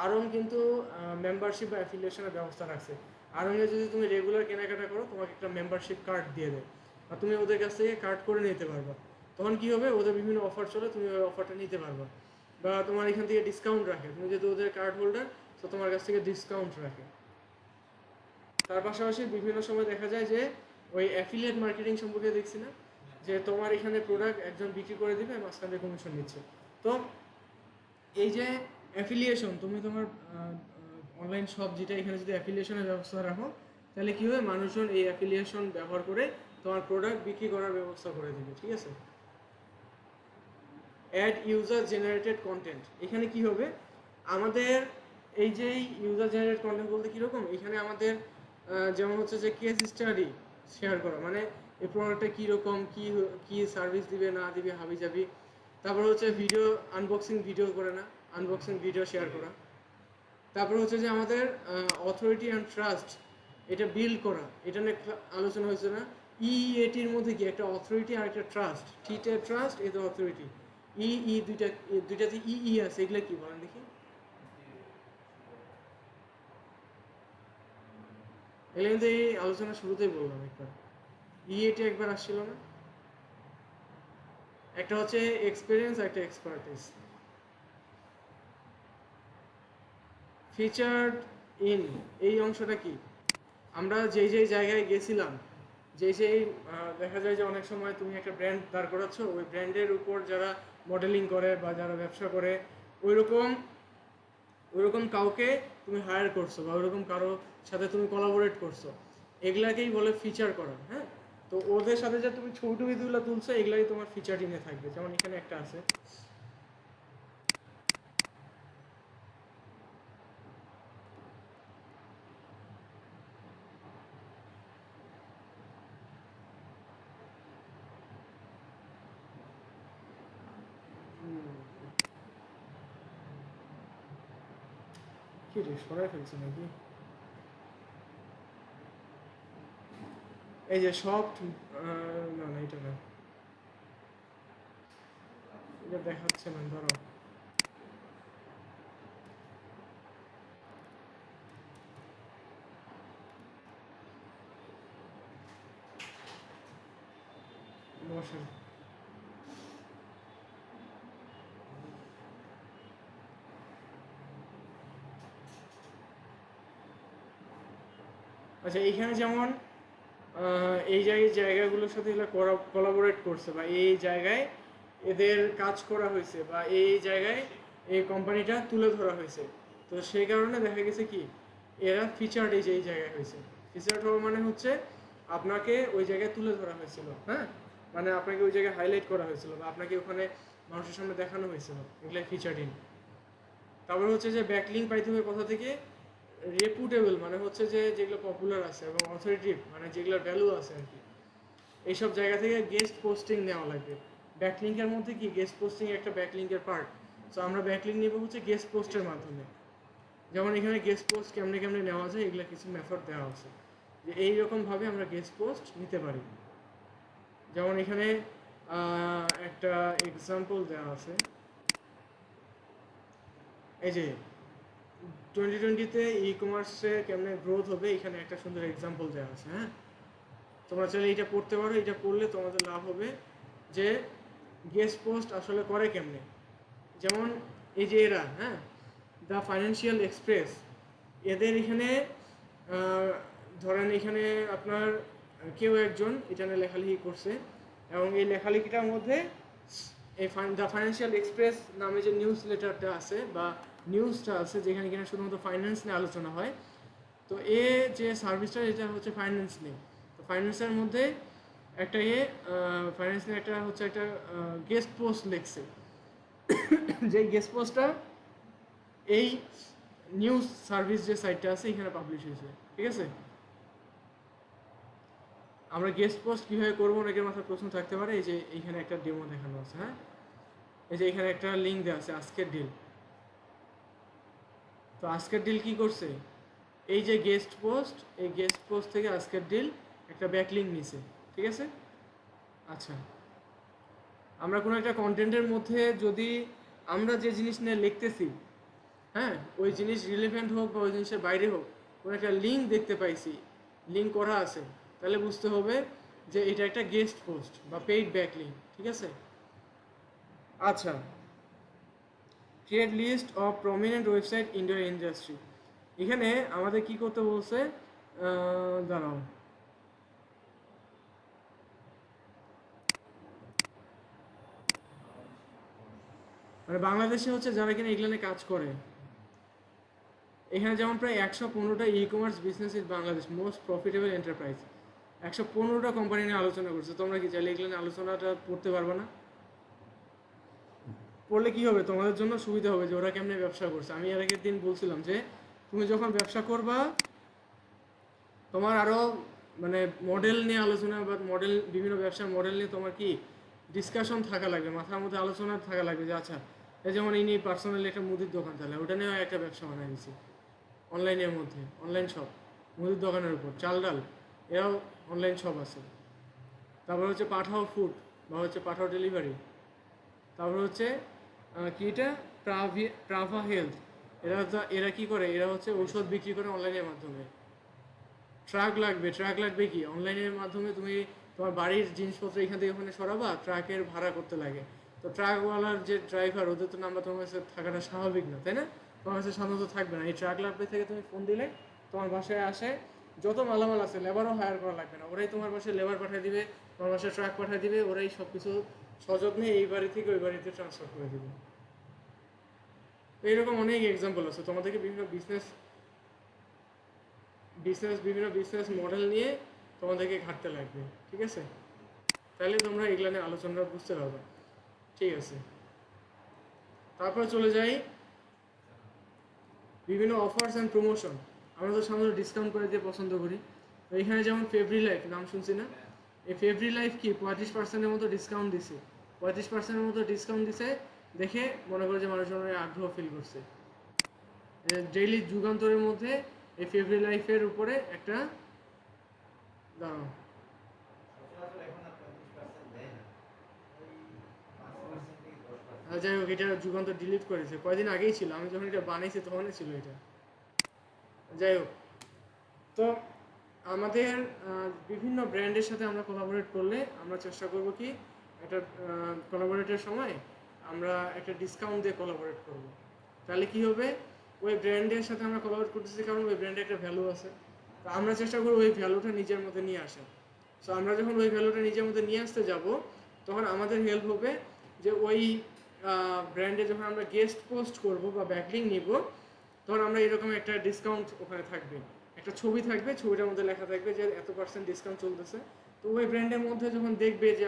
আরন কিন্তু মেম্বারশিপ বা অ্যাফিলিয়েশনের ব্যবস্থা রাখছে, আড়ংয়ে যদি তুমি রেগুলার কেনাকাটা করো তোমাকে একটা মেম্বারশিপ কার্ড দিয়ে দেয়, আর তুমি ওদের কাছ থেকে কার্ড করে নিতে পারবা। তখন কি হবে, ওদের বিভিন্ন অফার চলে, তুমি ওই অফারটা নিতে পারবা, বা তোমার এখান থেকে ডিসকাউন্ট রাখে, তুমি যেহেতু ওদের কার্ড হোল্ডার তো তোমার কাছ থেকে ডিসকাউন্ট রাখে। তার পাশাপাশি বিভিন্ন সময় দেখা যায় যে ওই অ্যাফিলিয়েট মার্কেটিং সম্পর্কে দেখছি না, যে তোমার এখানে প্রোডাক্ট একজন বিক্রি করে দিবে, মাঝখানে কমিশন নিচ্ছে। তো এই যে অ্যাফিলিয়েশন, তুমি তোমার অনলাইন শপ যেটা, এখানে যদি অ্যাফিলিয়েশনের ব্যবস্থা রাখো তাহলে কী হবে, মানুষজন এই অ্যাফিলিয়েশন ব্যবহার করে তোমার প্রোডাক্ট বিক্রি করার ব্যবস্থা করে দিবে, ঠিক আছে। অ্যাড ইউজার জেনারেটেড কন্টেন্ট, এখানে কি হবে, আমাদের এই যে ইউজার জেনারেটেড কন্টেন্ট বলতে কীরকম, এখানে আমাদের যেমন হচ্ছে যে কেস স্টাডি শেয়ার করা, মানে এই প্রোডাক্টটা কীরকম, কী সার্ভিস দিবে না দিবে হাবি যাবি। তারপর হচ্ছে ভিডিও আনবক্সিং ভিডিও করে না, আনবক্সিং ভিডিও শেয়ার করা। তারপর হচ্ছে যে আমাদের অথরিটি অ্যান্ড ট্রাস্ট, এটা বিল্ড করা, এটা নিয়ে আলোচনা হয়েছে না। এটির মধ্যে কি একটা অথরিটি আর একটা ট্রাস্ট, টিতে ট্রাস্ট, এতে অথরিটি, দুইটাতে আছে, এগুলো কি বলেন দেখি। এগুলো কিন্তু এই আলোচনা শুরুতেই বললাম একবার, এটি একবার আসছিল না। একটা হচ্ছে এক্সপিরিয়েন্স, একটা এক্সপার্টিস। ফিচার্ড ইন, এই অংশটা কি, আমরা যেই যেই জায়গায় গেছিলাম, যেই দেখা যায় যে অনেক সময় তুমি একটা ব্র্যান্ড দাঁড় করাচ্ছ, ওই ব্র্যান্ডের উপর যারা মডেলিং করে বা যারা ব্যবসা করে ওইরকম কাউকে তুমি হায়ার করছো, বা ওইরকম কারো সাথে তুমি কোলাবোরেট করছো, এগুলাকেই বলে ফিচার করা। হ্যাঁ, তো ওদের সাথে যে তুমি ছবি টবিগুলো তুলছো, এগুলাই তোমার ফিচার ইনে থাকবে। যেমন এখানে একটা আছে, কি রে সরাই ফেলছে নাকি, এই যে সব না না এটা না, এটা দেখাচ্ছে না, ধরো বসেন। আচ্ছা, এইখানে যেমন এই জায়গাগুলোর সাথে এগুলো কোলাবোরেট করছে, বা এই জায়গায় এদের কাজ করা হয়েছে, বা এই জায়গায় এই কোম্পানিটা তুলে ধরা হয়েছে, তো সেই কারণে দেখা গেছে কি এরা ফিচার্ড এই যে এই জায়গায় হয়েছে। ফিচার্ড হওয়া মানে হচ্ছে আপনাকে ওই জায়গায় তুলে ধরা হয়েছিল, হ্যাঁ, মানে আপনাকে ওই জায়গায় হাইলাইট করা হয়েছিল, বা আপনাকে ওখানে মানুষের সামনে দেখানো হয়েছিল, এগুলাই ফিচার্ডিং। তারপর হচ্ছে যে ব্যাকলিঙ্ক পাইতে হবে কোথা থেকে, রেপুটেবল মানে হচ্ছে যে যেগুলো পপুলার আছে, এবং অথরিটিভ মানে যেগুলোর ভ্যালু আছে আর কি, এইসব জায়গা থেকে গেস্ট পোস্টিং নেওয়া লাগবে। ব্যাকলিঙ্কের মধ্যে কি গেস্ট পোস্টিং একটা ব্যাকলিঙ্কের পার্ট, সো আমরা ব্যাকলিঙ্ক নেব হচ্ছে গেস্ট পোস্টের মাধ্যমে। যেমন এখানে গেস্ট পোস্ট কেমনে কেমনে নেওয়া যায়, এগুলো কিছু মেথড দেওয়া আছে, যে এইরকমভাবে আমরা গেস্ট পোস্ট নিতে পারি। যেমন এখানে একটা এক্সাম্পল দেওয়া আছে, এই যে 2020-তে ই কমার্সে কেমনে গ্রোথ হবে, এখানে একটা সুন্দর এক্সাম্পল দেওয়া আছে। হ্যাঁ, তোমরা চাইলে এটা পড়তে পারো, এটা পড়লে তোমাদের লাভ হবে যে গেস্ট পোস্ট আসলে করে কেমনে। যেমন এই যে এরা, হ্যাঁ, দ্য ফাইন্যান্সিয়াল এক্সপ্রেস, এদের এখানে ধরেন এখানে আপনার কেউ একজন এটা নিয়ে লেখালেখি করছে, এবং এই লেখালেখিটার মধ্যে এই দ্য ফাইন্যান্সিয়াল এক্সপ্রেস নামে যে নিউজ লেটারটা আছে বা নিউজটা আছে, যেখানে কিনা শুধুমাত্র ফাইন্যান্স নিয়ে আলোচনা হয়, তো এ যে সার্ভিসটা এটা হচ্ছে ফাইন্যান্স নিয়ে। তো ফাইন্যান্সের মধ্যে একটা ফাইন্যান্স নিয়ে একটা হচ্ছে একটা গেস্ট পোস্ট লিখছে, যে গেস্ট পোস্টটা এই নিউজ সার্ভিস যে সাইটটা আছে এখানে পাবলিশ হয়েছে, ঠিক আছে। আমরা গেস্ট পোস্ট কীভাবে করবো অনেকের মাথায় প্রশ্ন থাকতে পারে। এই যে এইখানে একটা ডেমো দেখানো আছে, হ্যাঁ, এই যে এখানে একটা লিঙ্ক দেওয়া আছে আজকের ডিল। তো আজকের ডিল কি করছে, এই যে গেস্ট পোস্ট, এই গেস্ট পোস্ট থেকে আজকের ডিল একটা ব্যাকলিঙ্ক নিছে, ঠিক আছে। আচ্ছা, আমরা কোনো একটা কন্টেন্টের মধ্যে যদি আমরা যে জিনিস নিয়ে লিখতেছি, হ্যাঁ, ওই জিনিস রিলেভেন্ট হোক বা ওই জিনিসের বাইরে হোক, কোনো একটা লিঙ্ক দেখতে পাইছি, লিঙ্ক করা আছে, তাহলে বুঝতে হবে যে এটা একটা গেস্ট পোস্ট বা পেইড ব্যাক লিঙ্ক, ঠিক আছে। আচ্ছা, create list of prominent website in your industry. এখানে আমাদের কি করতে বলছে, দাঁড়াও, মানে বাংলাদেশে হচ্ছে যারা কিনা এগুলো কাজ করে, এখানে যেমন প্রায় 115টা e commerce business in Bangladesh most profitable enterprise, 115টা কোম্পানি নিয়ে আলোচনা করছে। তোমরা কি চাইলে এগুলো আলোচনাটা পড়তে পারবে না? পড়লে কি হবে, তোমাদের জন্য সুবিধা হবে যে ওরা কেমনে ব্যবসা করছে। আমি এর আগের দিন বলছিলাম যে তুমি যখন ব্যবসা করবা, তোমার আরও মানে মডেল নিয়ে আলোচনা বা মডেল, বিভিন্ন ব্যবসার মডেল নিয়ে তোমার কি ডিসকাশন থাকা লাগবে, মাথার মধ্যে আলোচনা থাকা লাগবে যে আচ্ছা, এই যেমন এই নিয়ে পার্সোনালি একটা মুদির দোকান, তাহলে ওটা নিয়েও একটা ব্যবসা বানাই দিছি অনলাইনের মধ্যে, অনলাইন শপ, মুদির দোকানের উপর চাল ডাল, এরাও অনলাইন শপ আছে। তারপর হচ্ছে পাঠাও ফুড বা হচ্ছে পাঠাও ডেলিভারি। তারপর হচ্ছে কি এটা, প্রাভা হেলথ, এরা কি করে, এরা হচ্ছে ঔষধ বিক্রি করে অনলাইনের মাধ্যমে। ট্রাক লাগবে কি অনলাইনের মাধ্যমে তুমি তোমার বাড়ির জিনিসপত্র এখান থেকে ওখানে সরাবা, ট্রাকের ভাড়া করতে লাগে। তো ট্রাকওয়ালার যে ড্রাইভার, ওদের তো নাম্বার তোমার কাছে থাকাটা স্বাভাবিক না, তাই না? তোমার কাছে সাধারণত থাকবে না। এই ট্রাক লাগবে থেকে তুমি ফোন দিলে তোমার বাসায় আসে, যত মালামাল আছে, লেবারও হায়ার করা লাগবে না, ওরাই তোমার বাসায় লেবার পাঠিয়ে দিবে, তোমার বাসায় ট্রাক পাঠিয়ে দিবে, ওরাই সব কিছু সযত্নে এই বাড়ি থেকে ওই বাড়িতে ট্রান্সফার করে দিবে। এইরকম অনেক এক্সাম্পল আছে। তোমাদেরকে বিভিন্ন বিজনেস মডেল নিয়ে তোমাদেরকে ঘাটতে লাগবে, ঠিক আছে? তাহলে তোমরা এগুলো নিয়ে আলোচনাটা বুঝতে পারবে, ঠিক আছে। তারপর চলে যাই বিভিন্ন অফার্স অ্যান্ড প্রমোশন। আমরা তো সাধারণত ডিসকাউন্ট করে দিয়ে পছন্দ করি। তো এখানে যেমন ফেব্রি লাইফ নাম শুনছি না, এই ফেব্রি লাইফ কি 35%-এর মতো ডিসকাউন্ট দিছে, 35%-এর মতো ডিসকাউন্ট দিছে দেখে মনে করে যে মানুষজন আগ্রহ ফিল করছে। ডেইলি যুগান্তরের মধ্যে এই ফেব্রি লাইফের উপরে একটা দাঁড়াও, যাই হোক, এটা যুগান্তর ডিলিট করেছে, কয়েকদিন আগেই ছিল, আমি যখন এটা বানাইছি তখনই ছিল এটা। যাই হোক, তো আমাদের বিভিন্ন ব্র্যান্ডের সাথে আমরা কোলাবোরেট করলে আমরা চেষ্টা করব কি একটা কোলাবোরেটের সময় আমরা একটা ডিসকাউন্ট দিয়ে কোলাবোরেট করব। তাহলে কি হবে, ওই ব্র্যান্ডের সাথে আমরা কোলাবোরেট করতেছি কারণ ওই ব্র্যান্ডে একটা ভ্যালু আছে, তো আমরা চেষ্টা করব ওই ভ্যালুটা নিজের মধ্যে নিয়ে আসা। সো আমরা যখন ওই ভ্যালুটা নিজের মধ্যে নিয়ে আসতে যাব, তখন আমাদের হেল্প হবে যে ওই ব্র্যান্ডে যখন আমরা গেস্ট পোস্ট করব বা ব্যাকলিংক নিব, তখন আমরা এরকম একটা ডিসকাউন্ট ওখানে থাকবে, একটা ছবি থাকবে, ছবিটার মধ্যে লেখা থাকবে যে এত % ডিসকাউন্ট চলতেছে। তো ওই ব্র্যান্ডের মধ্যে যখন দেখবে যে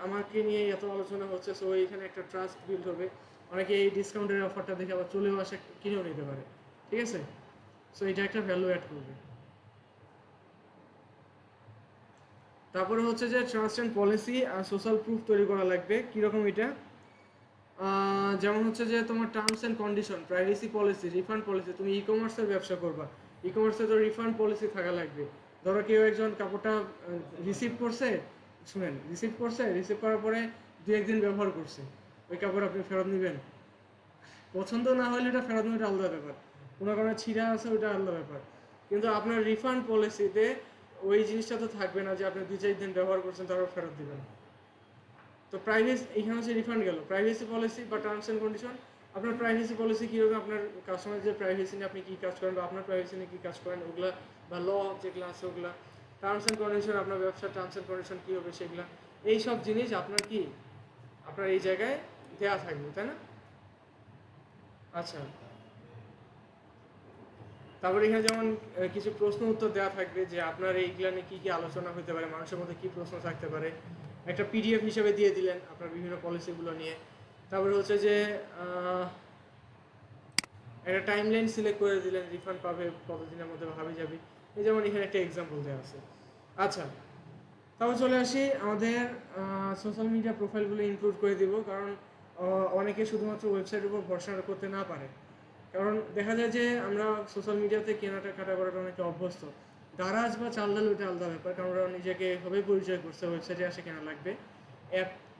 আমাকে নিয়ে এত আলোচনা হচ্ছে, সো এইখানে একটা ট্রাস্ট বিল্ড হবে, অনেকে এই ডিসকাউন্টের অফারটা দেখে আবার চলেও আসে, কিনেও নিতে পারে, ঠিক আছে? সো এটা একটা ভ্যালু অ্যাড করবে। তারপরে হচ্ছে যে ট্রাস্ট অ্যান্ড পলিসি আর সোশ্যাল প্রুফ তৈরি করা লাগবে। কীরকম এটা, যেমন হচ্ছে যে তোমার terms and condition, privacy policy, refund policy. তুমি ই কমার্সের ব্যবসা করবা, ই কমার্সে তো রিফান্ড পলিসি থাকা লাগবে। ধরো কেউ একজন কাপড়টা রিসিভ করার পরে 2-1 দিন ব্যবহার করছে, ওই কাপড় আপনি ফেরত নেবেন? পছন্দ না হলে এটা ফেরত নেওয়াটা আলাদা ব্যাপার, কোনো কারণে ছিঁড়া আছে ওইটা আলাদা ব্যাপার, কিন্তু আপনার রিফান্ড পলিসিতে ওই জিনিসটা তো থাকবে না যে আপনি 2-4 দিন ব্যবহার করছেন তারপর ফেরত দেবেন। তো প্রাইভেসি, এখানে হচ্ছে রিফান্ড গেল। প্রাইভেসি পলিসি বা টার্মস অ্যান্ড কন্ডিশন, আপনার প্রাইভেসি পলিসি কীরকম, আপনার কাস্টমারদের প্রাইভেসি নিয়ে আপনি কী কাজ করেন বা আপনার প্রাইভেসি নিয়ে কী কাজ করেন, ওগুলা বা ল যেগুলো আছে ওগুলা। টার্মস অ্যান্ড কন্ডিশন, আপনার ব্যবসার টার্মস অ্যান্ড কন্ডিশন কী হবে সেগুলা, এই সব জিনিস আপনার কি আপনার এই জায়গায় দেওয়া থাকবে, তাই না? আচ্ছা, তারপরে এখানে যেমন কিছু প্রশ্ন উত্তর দেওয়া থাকবে যে আপনার এইগুলা নিয়ে কী কী আলোচনা হতে পারে, মানুষের মধ্যে কী প্রশ্ন থাকতে পারে, একটা PDF হিসেবে দিয়ে দিলেন আপনার বিভিন্ন পলিসিগুলো নিয়ে। তারপরে হচ্ছে যে একটা টাইমলাইন সিলেক্ট করে দিলেন, রিফান্ড পাবে কতদিনের মধ্যে ভাবি যাবি, এই যেমন এখানে একটা এক্সাম্পল দেওয়া আছে। আচ্ছা, তারপর চলে আসি আমাদের সোশ্যাল মিডিয়া প্রোফাইলগুলো ইনক্লুড করে দিব, কারণ অনেকে শুধুমাত্র ওয়েবসাইটের উপর ভরসা করতে না পারে। কারণ দেখা যায় যে আমরা সোশ্যাল মিডিয়াতে কেনাকাটা করাটা অনেকে অভ্যস্ত, দারাজ বা চালডাল ওইটা আলাদা ব্যাপার, কারণ ওরা নিজেকে এভাবে পরিচয় করছে ওয়েবসাইটে আসে কেনা লাগবে।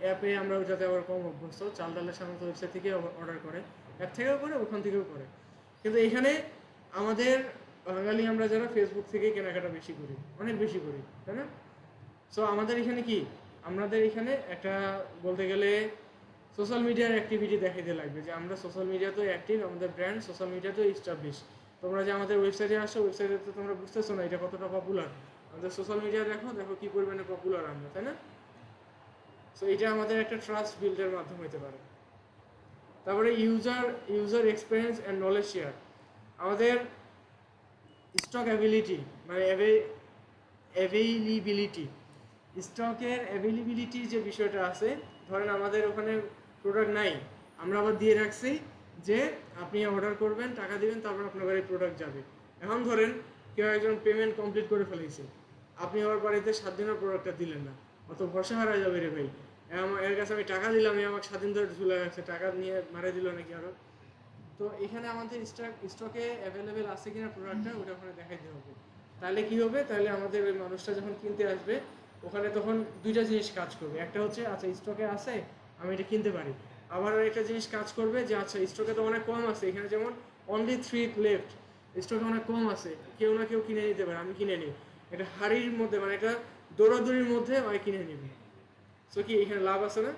অ্যাপে আমরা ওইটাতে আবার কম অভ্যস্ত, চালডালের সাধারণত ওয়েবসাইট থেকে অর্ডার করে, অ্যাপ থেকেও করে ওখান থেকেও করে। কিন্তু এখানে আমাদের বাঙালি আমরা যারা ফেসবুক থেকে কেনাকাটা বেশি করি, অনেক বেশি করি, তাই না? সো আমাদের এখানে কি, আমাদের এখানে একটা বলতে গেলে সোশ্যাল মিডিয়ার অ্যাক্টিভিটি দেখাইতে লাগবে যে আমরা সোশ্যাল মিডিয়াতেও অ্যাক্টিভ, আমাদের ব্র্যান্ড সোশ্যাল মিডিয়াতেও এস্টাবলিশ। তোমরা যে আমাদের ওয়েবসাইটে আসো, ওয়েবসাইটে তো তোমরা বুঝতেছো না এটা কতটা পপুলার। আমাদের সোশ্যাল মিডিয়া দেখো, দেখো কী পরিমাণে পপুলার আমরা, তাই না? সো এটা আমাদের একটা ট্রাস্ট বিল্ডের মাধ্যম হতে পারে। তারপরে user experience and knowledge share. আমাদের স্টক অ্যাবিলিটি মানে অ্যাভেইলিবিলিটি, স্টকের অ্যাভেইলিবিলিটি যে বিষয়টা আছে, ধরেন আমাদের ওখানে প্রোডাক্ট নাই, আমরা আবার দিয়ে রাখছি যে আপনি অর্ডার করবেন, টাকা দিবেন, তারপর আপনার বাড়ি প্রোডাক্ট যাবে। এখন ধরেন কেউ একজন পেমেন্ট কমপ্লিট করে ফেলেছে, আপনি আবার বাড়িতে 7 দিনের প্রোডাক্টটা দিলেন না, অত ভরসা হারা যাবে রে ভাই। এর কাছে আমি টাকা দিলাম, আমাকে 7 দিন ধরে ঝুলে রাখছে, টাকা নিয়ে মারে দিল নাকি আরো। তো এখানে আমাদের স্টকে অ্যাভেলেবেল আছে কিনা প্রোডাক্টটা ওটা ওখানে দেখাইতে হবে। তাহলে কি হবে, তাহলে আমাদের ওই মানুষটা যখন কিনতে আসবে ওখানে তখন দুইটা জিনিস কাজ করবে। একটা হচ্ছে আচ্ছা স্টকে আছে, আমি এটা কিনতে পারি। আবার একটা জিনিস কাজ করবে যে আচ্ছা স্টকে তো অনেক কম আছে, এখানে যেমন অনলি 3 লেফট, স্টকে অনেক কম আছে, কেউ না কেউ কিনে নিতে পারে, আমি কিনে নিই। এটা হাড়ির মধ্যে মানে এটা দৌড়াদৌড়ির মধ্যে আমি কিনে নিব। সো কি এখানে লাভ আছে না?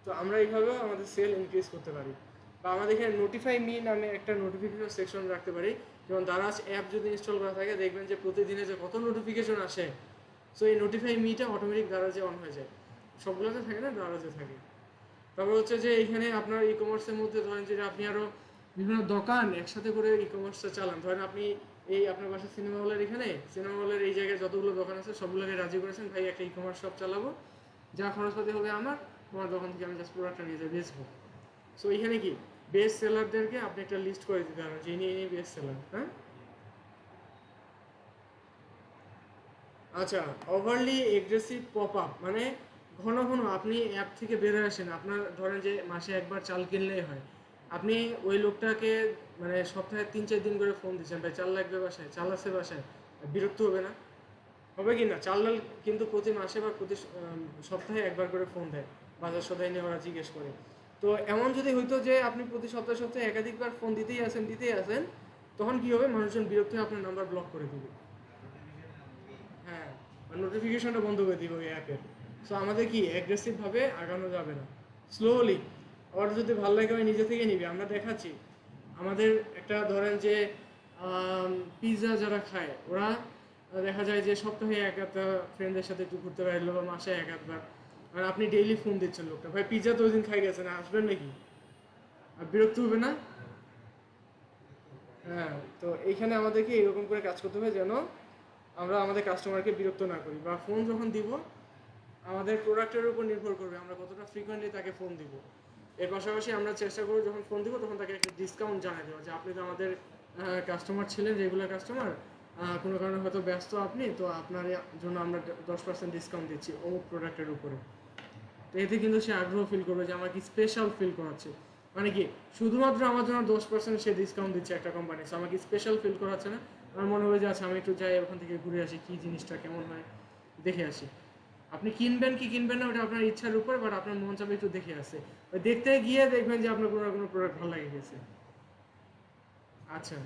তো আমরা এইভাবেও আমাদের সেল ইনক্রিজ করতে পারি। বা আমাদের এখানে নোটিফাই মি নামে একটা নোটিফিকেশন সেকশন রাখতে পারি। যেমন দারাজ অ্যাপ যদি ইনস্টল করা থাকে, দেখবেন যে প্রতিদিনে যে কত নোটিফিকেশন আসে। সো এই নোটিফাই মিটা অটোমেটিক দারাজে অন হয়ে যায়, সবগুলোতে থাকে না, দারাজে থাকে। তারপর হচ্ছে যে এখানে আপনার ই কমার্সের মধ্যে ধরেন যে আপনি আরও বিভিন্ন দোকান একসাথে করে ই কমার্সটা চালান। ধরেন আপনি এই আপনার বাসার সিনেমা হলের এখানে, সিনেমা হলের এই জায়গায় যতগুলো দোকান আছে সবগুলোকে রাজি করেছেন, ভাই একটা ই কমার্স শপ চালাবো, যা খরচপাতি হবে আমার, তোমার দোকান থেকে আমি জাস্ট প্রোডাক্টটা নিয়ে যাই বেচবো। সো এখানে কি বেস্ট সেলারদেরকে আপনি একটা লিস্ট করে দিতে পারেন যে ইনি বেস্ট সেলার। হ্যাঁ, আচ্ছা। ওভারলি এগ্রেসিভ পপ আপ মানে ঘন ঘন আপনি অ্যাপ থেকে বেরোয় আসেন, আপনার ধরেন যে মাসে একবার চাল কিনলেই হয়, আপনি ওই লোকটাকে মানে সপ্তাহে 3-4 দিন করে ফোন দিচ্ছেন, ভাই চাল লাগবে বাসায়, চাল আছে বাসায়, বিরক্ত হবে না? হবে কি না? চাল ডাল কিন্তু প্রতি মাসে বা প্রতি সপ্তাহে একবার করে ফোন দেয়, বাজার সদাই নিয়ে ওরা জিজ্ঞেস করে। তো এমন যদি হইতো যে আপনি প্রতি সপ্তাহে সপ্তাহে একাধিকবার ফোন দিতেই আসেন, তখন কি হবে, মানুষজন বিরক্ত হয়ে আপনার নাম্বার ব্লক করে দিবে। হ্যাঁ, নোটিফিকেশনটা বন্ধ করে দিব এই অ্যাপের। সো আমাদের কি অ্যাগ্রেসিভভাবে আগানো যাবে না, স্লোলি। আবার যদি ভালো লাগে আমি নিজে থেকে নিবি। আমরা দেখাচ্ছি আমাদের একটা ধরেন যে পিৎজা যারা খায় ওরা দেখা যায় যে সপ্তাহে এক আধটা ফ্রেন্ডদের সাথে একটু ঘুরতে পারলো, বা মাসে এক আধবার। আর আপনি ডেইলি ফোন দিচ্ছেন লোকটা, ভাই পিৎজা তো ওই দিন খাই গেছেন, আসবেন নাকি? আর বিরক্ত হবে না? হ্যাঁ, তো এইখানে আমাদেরকে এরকম করে কাজ করতে হবে যেন আমরা আমাদের কাস্টমারকে বিরক্ত না করি। বা ফোন যখন দিব আমাদের প্রোডাক্টের উপর নির্ভর করবে আমরা কতটা ফ্রিকোয়েন্টলি তাকে ফোন দিব। এর পাশাপাশি আমরা চেষ্টা করব যখন ফোন দিব তখন তাকে একটা ডিসকাউন্ট জানিয়ে দেওয়া যে আপনি তো আমাদের কাস্টমার ছিলেন, রেগুলার কাস্টমার, কোনো কারণে হয়তো ব্যস্ত আপনি, তো আপনার জন্য আমরা 10% ডিসকাউন্ট দিচ্ছি অমুক প্রোডাক্টের উপরে। তো এতে কিন্তু সে আগ্রহ ফিল করবে যে আমাকে স্পেশাল ফিল করাচ্ছে। মানে কি শুধুমাত্র আমার জন্য 10% সে ডিসকাউন্ট দিচ্ছে একটা কোম্পানি, সো আমাকে স্পেশাল ফিল করাচ্ছে না। আমার মনে হয় যে আচ্ছা আমি একটু যাই ওখান থেকে ঘুরে আসি, কী জিনিসটা কেমন হয় দেখে আসি। আপনি কিনবেন কি কিনবেন না ওটা আপনার ইচ্ছার উপর, বাট আপনার মন চাবে একটু দেখে আসে, দেখতে গিয়ে দেখবেন যে আপনার কোনো না কোনো প্রোডাক্ট ভালো লাগে গেছে। আচ্ছা,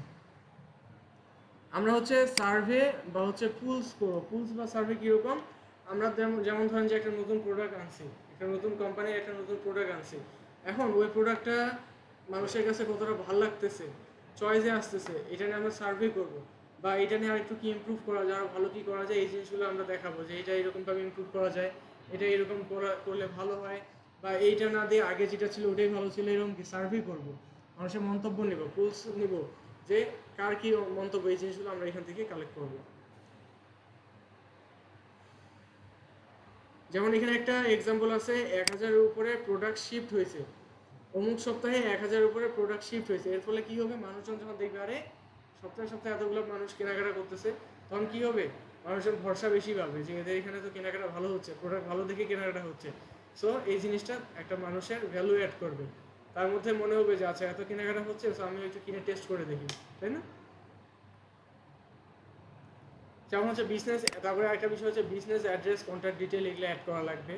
আমরা হচ্ছে সার্ভে বা হচ্ছে পুলস করবো। পুলস বা সার্ভে কীরকম, আমরা যেমন ধরেন যে একটা নতুন প্রোডাক্ট আনছি, একটা নতুন কোম্পানির একটা নতুন প্রোডাক্ট আনছি, এখন ওই প্রোডাক্টটা মানুষের কাছে কতটা ভালো লাগতেছে, চয়েসে আসতেছে, এটা নিয়ে আমরা সার্ভে করব। বা এটা নিয়ে আর একটু কি ইমপ্রুভ করা যায়, ভালো কী করা যায়, এই জিনিসগুলো আমরা দেখাবো যে এটা এরকমভাবে ইমপ্রুভ করা যায়, এটা এরকম করলে ভালো হয়, বা এইটা না দিয়ে আগে যেটা ছিল ওটাই ভালো ছিল, এরকম কি সার্ভে করব, মানুষের মন্তব্য নেব, পুলস নেব যে কার কি মন্তব্য, এই জিনিসগুলো আমরা এখান থেকে কালেক্ট করব। যেমন এখানে একটা এক্সাম্পল আছে, 1000-এর উপরে প্রোডাক্ট শিফট হয়েছে, অমুক সপ্তাহে 1000-এর উপরে প্রোডাক্ট শিফট হয়েছে। এর ফলে কি হবে, মানুষজন যখন দেখবে আরে সপ্তাহে সপ্তাহে এতগুলো মানুষ কেনাকাটা করতেছে, তখন কি হবে, মানুষের ভরসা বেশি পাবে যে এদের এখানে তো কেনাকাটা ভালো হচ্ছে, প্রোডাক্ট ভালো দেখে কেনাকাটা হচ্ছে। সো এই জিনিসটা একটা মানুষের ভ্যালু অ্যাড করবে, তার মধ্যে মনে হবে যে আচ্ছা এত কেনাকাটা হচ্ছে, সো আমি একটু কিনে টেস্ট করে দেখি, তাই না? যেমন হচ্ছে বিজনেস, তারপরে একটা বিষয় হচ্ছে বিজনেস অ্যাড্রেস, কন্ট্যাক্ট ডিটেল, এগুলো অ্যাড করা লাগবে।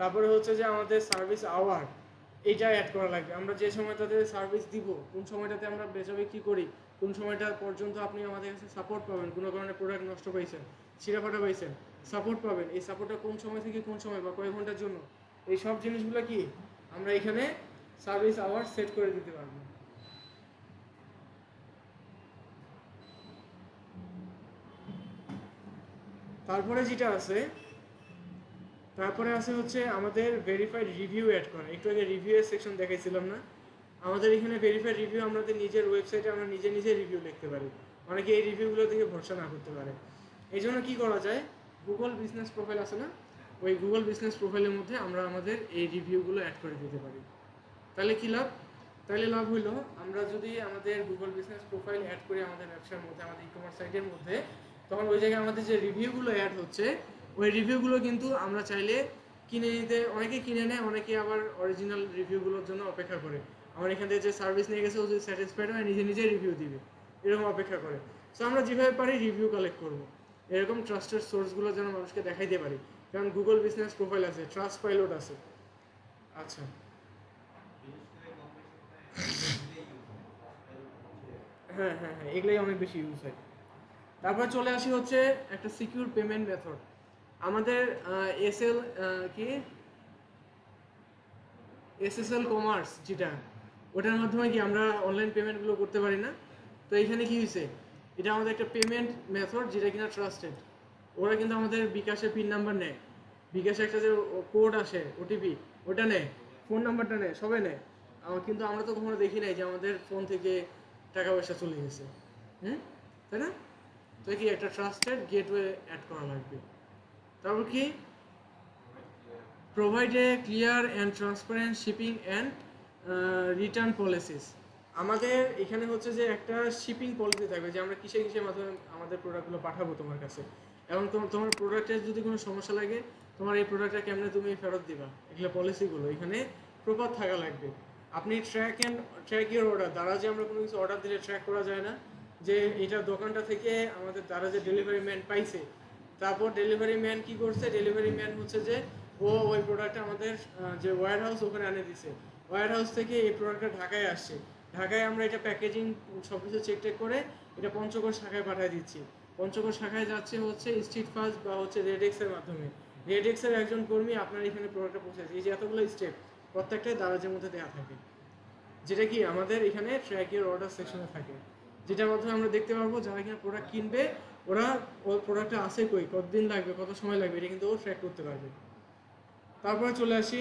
তারপরে হচ্ছে যে আমাদের সার্ভিস আওয়ার, এইটা অ্যাড করা লাগবে। আমরা যে সময়টাতে সার্ভিস দিব কোন সময়টাতে আমরা বেচাবেচি করি কোন সময়টা পর্যন্ত আপনি আমাদের কাছে সাপোর্ট পাবেন, কোনো কারণে প্রোডাক্ট নষ্ট পাইছেন, ছিঁড়া ফাটা পাইছেন, সাপোর্ট পাবেন, এই সাপোর্টটা কোন সময় থেকে কোন সময় বা কয়েক ঘন্টার জন্য, এই সব জিনিসগুলো কি আমরা এখানে সার্ভিস আওয়ার সেট করে দিতে পারবো। তারপরে যেটা আছে, তারপরে আছে হচ্ছে আমাদের ভেরিফাইড রিভিউ অ্যাড করা। একটু আগে রিভিউ এর সেকশন দেখাইছিলাম না, আমাদের এখানে ভেরিফাইড রিভিউ আমাদের নিজের ওয়েবসাইটে আমরা নিজে নিজে রিভিউ লিখতে পারি। অনেকে এই রিভিউগুলো থেকে ভরসা না করতে পারে। এই জন্য কী করা যায়, গুগল বিজনেস প্রোফাইল আছে না, ওই গুগল বিজনেস প্রোফাইলের মধ্যে আমরা আমাদের এই রিভিউগুলো অ্যাড করে দিতে পারি। তাহলে কী লাভ? তাহলে লাভ হলো আমরা যদি আমাদের গুগল বিজনেস প্রোফাইল অ্যাড করি আমাদের ব্যবসার মধ্যে, আমাদের ই কমার্স সাইটের মধ্যে, তখন ওই জায়গায় আমাদের যে রিভিউগুলো অ্যাড হচ্ছে ওই রিভিউগুলো কিন্তু আমরা চাইলে কিনে নিতে, অনেকে কিনে নেয়, অনেকে আবার অরিজিনাল রিভিউগুলোর জন্য অপেক্ষা করে। আমার এখান থেকে যে সার্ভিস নিয়ে গেছে ও যদি স্যাটিসফাইড হয় নিজে নিজে রিভিউ দিবে, এরকম অপেক্ষা করে। সো আমরা যেভাবে পারি রিভিউ কালেক্ট করবো, এরকম ট্রাস্টেড সোর্সগুলো যেন মানুষকে দেখাইতে পারি। কারণ গুগল বিজনেস প্রোফাইল আছে, ট্রাস্ট পাইলট আছে। আচ্ছা, হ্যাঁ হ্যাঁ হ্যাঁ, এগুলোই অনেক বেশি ইউজ হয়। তারপর চলে আসি হচ্ছে একটা সিকিউর পেমেন্ট মেথড। আমাদের এসএল কি এসএসএল কমার্স যেটা, ওটার মাধ্যমে কি আমরা অনলাইন পেমেন্টগুলো করতে পারি না। তো এইখানে কি হয়েছে, এটা আমাদের একটা পেমেন্ট মেথড যেটা কিনা ট্রাস্টেড। ওরা কিন্তু আমাদের বিকাশের পিন নাম্বার নেয়, বিকাশে একটা যে কোড আসে ওটিপি, ওটা নেয়, ফোন নাম্বারটা নেয়, সবাই নেয়। কিন্তু আমরা তো কখনো দেখি নাই যে আমাদের ফোন থেকে টাকা পয়সা চলে গেছে, তাই না? তো কি একটা ট্রাস্টেড গেটওয়ে অ্যাড করা লাগবে। তারপর কি, provide a clear and transparent shipping and return policies. আমাদের এখানে হচ্ছে যে একটা শিপিং পলিসি থাকবে যে আমরা কিসে কিসের মাধ্যমে আমাদের প্রোডাক্টগুলো পাঠাবো তোমার কাছে, এবং তোমার প্রোডাক্টের যদি কোনো সমস্যা লাগে তোমার এই প্রোডাক্টটা কেমনে তুমি ফেরত দিবা, এগুলো পলিসিগুলো এখানে প্রপার থাকা লাগবে। আপনি ট্র্যাক ইউর অর্ডার, দ্বারা যে আমরা কোনো কিছু অর্ডার দিলে ট্র্যাক করা যায় না যে এটা দোকানটা থেকে আমাদের দ্বারা যে ডেলিভারি ম্যান পাইছে, তারপর ডেলিভারি ম্যান কি করছে, ডেলিভারি ম্যান হচ্ছে যে ও ওই প্রোডাক্টটা আমাদের যে ওয়্যার হাউস ওখানে আনে দিছে, ওয়্যার হাউস থেকে এই প্রোডাক্টটা ঢাকায় আসছে, ঢাকায় আমরা এটা প্যাকেজিং সব কিছু চেক করে এটা পঞ্চগড় শাখায় পাঠিয়ে দিচ্ছি। পঞ্চগড় শাখায় যাচ্ছে হচ্ছে স্ট্রিট ফাস্ট বা হচ্ছে রেডেক্সের মাধ্যমে, রেডেক্সের একজন কর্মী আপনার এখানে প্রোডাক্টটা পৌঁছেছে। এই যে এতগুলো স্টেপ প্রত্যেকটাই দারাজের মধ্যে দেওয়া থাকে, যেটা কি আমাদের এখানে ট্র্যাক ইউর অর্ডার সেকশনে থাকে, যেটার মাধ্যমে আমরা দেখতে পারবো যারা কিনা প্রোডাক্ট কিনবে ওরা ওই প্রোডাক্টটা আসে কই, কতদিন লাগবে, কত সময় লাগবে, এটা কিন্তু ও ট্র্যাক করতে পারবে। তারপরে চলে আসি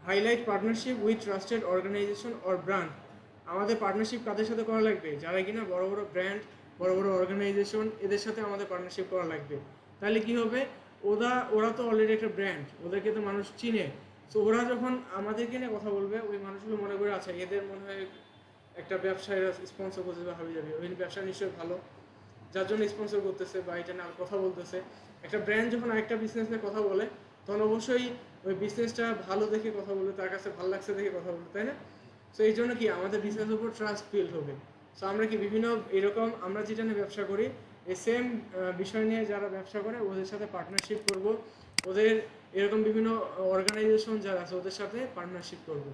highlight partnership with trusted organization or brand. আমাদের পার্টনারশিপ কাদের সাথে করা লাগবে, যারা কিনা বড় বড় ব্র্যান্ড, বড় বড় অর্গানাইজেশন, এদের সাথে আমাদের পার্টনারশিপ করা লাগবে। তাহলে কি হবে, ওরা তো অলরেডি একটা ব্র্যান্ড, ওদেরকে তো মানুষ চিনে। সো ওরা যখন আমাদেরকে নিয়ে কথা বলবে ওই মানুষগুলো মনে করে আচ্ছা এদের মনে হয় একটা ব্যবসায় স্পন্সর করতে বা হবে যাবে, ওই ব্যবসা নিশ্চয়ই ভালো, যার জন্য স্পন্সর করতেছে বা এটা না কথা বলতেছে। একটা ব্র্যান্ড যখন আরেকটা বিজনেস নিয়ে কথা বলে তখন অবশ্যই ওই বিজনেসটা ভালো দেখে কথা বলবে, তার কাছে ভালো লাগছে দেখে কথা বলবে, তাই না? সো এই জন্য কি আমাদের বিজনেসের উপর ট্রাস্ট বিল্ড হবে। সো আমরা কি বিভিন্ন এরকম আমরা যেটা নিয়ে ব্যবসা করি এই সেম বিষয় নিয়ে যারা ব্যবসা করে ওদের সাথে পার্টনারশিপ করব, ওদের এরকম বিভিন্ন অর্গানাইজেশন যারা আছে ওদের সাথে পার্টনারশিপ করব,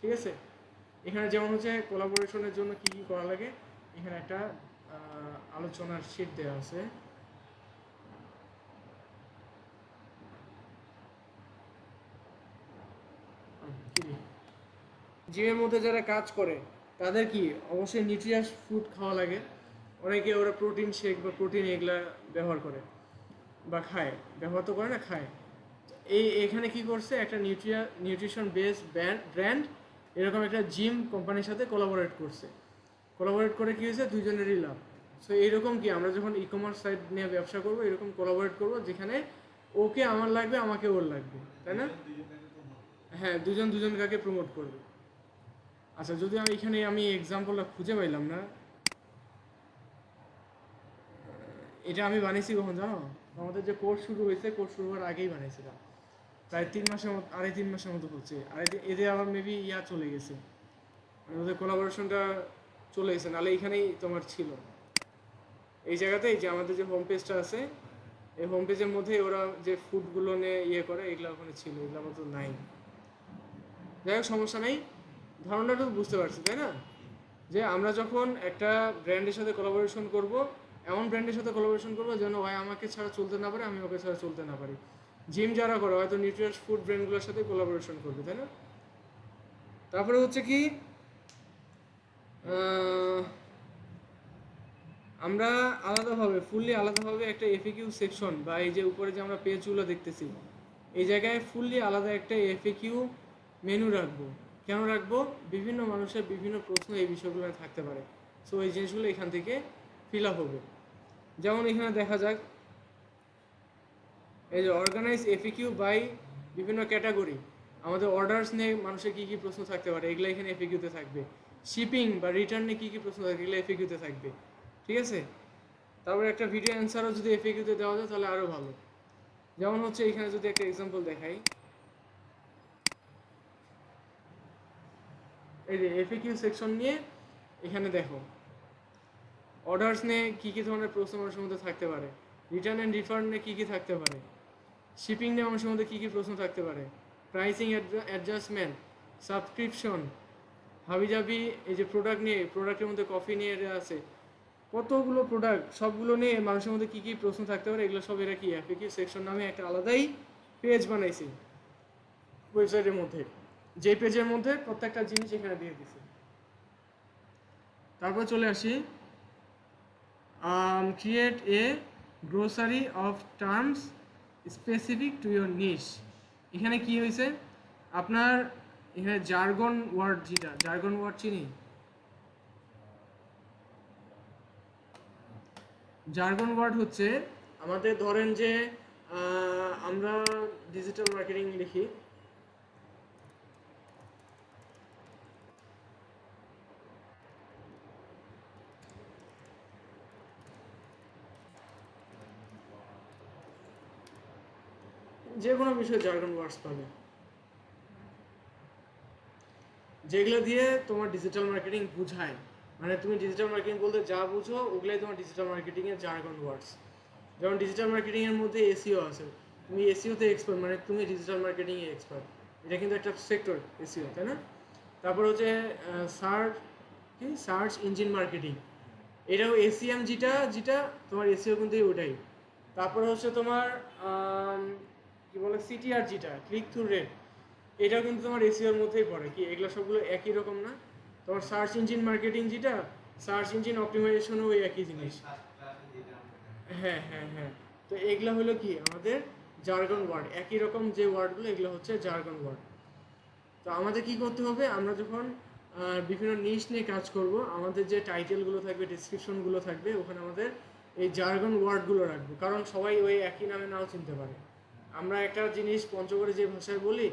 ঠিক আছে? এখানে যেমন হচ্ছে কোলাবোরেশনের জন্য কি কি করা লাগে, এখানে একটা আলোচনার শীট দেওয়া আছে। জিমের মধ্যে যারা কাজ করে তাদের কি অবশ্যই নিউট্রিয়াস ফুড খাওয়া লাগে। অনেকে ওরা প্রোটিন শেক বা প্রোটিন এগুলা ব্যবহার করে বা খায়, ব্যবহার তো করে না, খায়। এখানে কি করছে, একটা নিউট্রিশন বেস ব্র্যান্ড এরকম একটা জিম কোম্পানির সাথে কোলাবোরেট করে কি হয়েছে, দুজনেরই লাভ। সো এইরকম কি আমরা যখন ই কমার্স সাইট নিয়ে ব্যবসা করবো এরকম কোলাবোরেট করবো যেখানে ওকে আমার লাগবে আমাকে ওর লাগবে, তাই না? হ্যাঁ, দুজনকে প্রমোট করবে। আচ্ছা, যদি আমি এক্সাম্পলটা খুঁজে পাইলাম না, এটা আমি বানিয়েছি কখন জানো, আমাদের যে কোর্স শুরু হয়েছে, কোর্স শুরু হওয়ার আগেই বানিয়েছিলাম, প্রায় 3 মাসের মতো হচ্ছে। আর এদের আবার মেবি চলে গেছে, মানে ওদের কোলাবোরেশনটা চলে গেছে, নাহলে এখানেই তোমার ছিল এই জায়গাতেই যে আমাদের যে হোম পেজটা আছে এই হোম পেজের মধ্যে ওরা যে ফুডগুলো নিয়ে করে এগুলো ওখানে ছিল, এগুলো আমার তো নাই। যাই হোক, সমস্যা নেই, ধারণাটা তো বুঝতে পারছি, তাই না? যে আমরা যখন একটা ব্র্যান্ডের সাথে কোলাবোরেশন করব, এমন ব্র্যান্ডের সাথে কোলাবোরেশন করবো যেন ভাই আমাকে ছাড়া চলতে না পারে, আমি ওকে ছাড়া চলতে না পারি। জিম যারা করে হয়তো নিউট্রিশন ফুড ব্র্যান্ডগুলোর সাথে কোলাবোরেশন করবে, তাই না? তারপরে হচ্ছে কি আমরা আলাদাভাবে ফুললি আলাদাভাবে একটা এফএকিউ সেকশন বা এই যে উপরে যে আমরা পেজগুলো দেখতেছি এই জায়গায় ফুললি আলাদা একটা এফএকিউ মেনু রাখবো। কেন রাখবো? বিভিন্ন মানুষের বিভিন্ন প্রশ্ন এই বিষয়গুলো থাকতে পারে, সো এই জিনিসগুলো এখান থেকে ফিল আপ হবে। যেমন এখানে দেখা যাক এই যে অর্গানাইজ এফএকিউ বাই বিভিন্ন ক্যাটাগরি, আমাদের অর্ডার্স নিয়ে মানুষের কী কী প্রশ্ন থাকতে পারে এগুলো এখানে এফএকিউতে থাকবে। শিপিং বা রিটার্নে কী কী প্রশ্ন থাকে এগুলো এফএকিউতে থাকবে, ঠিক আছে? তারপরে একটা ভিডিও অ্যান্সারও যদি এফএকিউতে দেওয়া যায় তাহলে আরও ভালো। যেমন হচ্ছে এখানে যদি একটা এক্সাম্পল দেখাই, এই যে এফএকিউ সেকশন নিয়ে এখানে দেখো অর্ডার্স নিয়ে কী কী ধরনের প্রশ্ন মানুষের মধ্যে থাকতে পারে, রিটার্ন অ্যান্ড রিফান্ড নিয়ে কী কী থাকতে পারে, শিপিং নিয়ে মানুষের মধ্যে কী কী প্রশ্ন থাকতে পারে, প্রাইসিং অ্যাডজাস্টমেন্ট, সাবস্ক্রিপশন, হাবিজাবি এই যে প্রোডাক্ট নিয়ে, প্রোডাক্টের মধ্যে কফি নিয়ে আছে, কতগুলো প্রোডাক্ট সবগুলো নিয়ে মানুষের মধ্যে কী কী প্রশ্ন থাকতে পারে এগুলো সব এরা কি এফএকিউ সেকশন নামে একটা আলাদাই পেজ বানাইছি ওয়েবসাইটের মধ্যে, যে পেজের মধ্যে প্রত্যেকটা জিনিস এখানে দিয়ে দিছি। তারপর চলে আসি create a glossary of terms specific to your niche. এখানে কি হয়েছে আপনার এখানে জার্গন ওয়ার্ড, যেটা জার্গন ওয়ার্ড চিনি, জার্গন ওয়ার্ড হচ্ছে আমাদের ধরেন যে আমরা ডিজিটাল মার্কেটিং লিখি, যে কোনো বিষয়ে জার্গন ওয়ার্ডস পাবে যেগুলো দিয়ে তোমার ডিজিটাল মার্কেটিং বুঝায়, মানে তুমি ডিজিটাল মার্কেটিং বলতে যা বুঝো ওগুলাই তোমার ডিজিটাল মার্কেটিংয়ের জার্গন ওয়ার্ডস। যেমন ডিজিটাল মার্কেটিংয়ের মধ্যে এসইও আছে, তুমি এসইওতে এক্সপার্ট, মানে তুমি ডিজিটাল মার্কেটিংয়ে এক্সপার্ট, এটা কিন্তু একটা সেক্টর এসইও, তাই না? তারপর হচ্ছে সার্চ ইঞ্জিন মার্কেটিং, এটাও এসিএম, যেটা যেটা তোমার এসইও কিন্তু ওটাই। তারপর হচ্ছে তোমার কি বলে সিটিআর, যেটা ক্লিক থ্রু রেট, এটাও কিন্তু তোমার এসইওর মধ্যেই পড়ে। কি এগুলো সবগুলো একই রকম না? তোমার সার্চ ইঞ্জিন মার্কেটিং যেটা, সার্চ ইঞ্জিন অপটিমাইজেশনও ওই একই জিনিস। হ্যাঁ হ্যাঁ হ্যাঁ, তো এগুলো হলো কি আমাদের জার্গন ওয়ার্ড, একই রকম যে ওয়ার্ডগুলো এগুলো হচ্ছে জার্গন ওয়ার্ড। তো আমাদের কি করতে হবে, আমরা যখন বিভিন্ন নিশ নিয়ে কাজ করব, আমাদের যে টাইটেলগুলো থাকবে, ডিসক্রিপশনগুলো থাকবে, ওখানে আমাদের এই জার্গন ওয়ার্ডগুলো রাখবো, কারণ সবাই ওই একই নামে নাও চিনতে পারে। আমরা একটা জিনিস পঞ্চগড়ে যে ভাষায় বলি,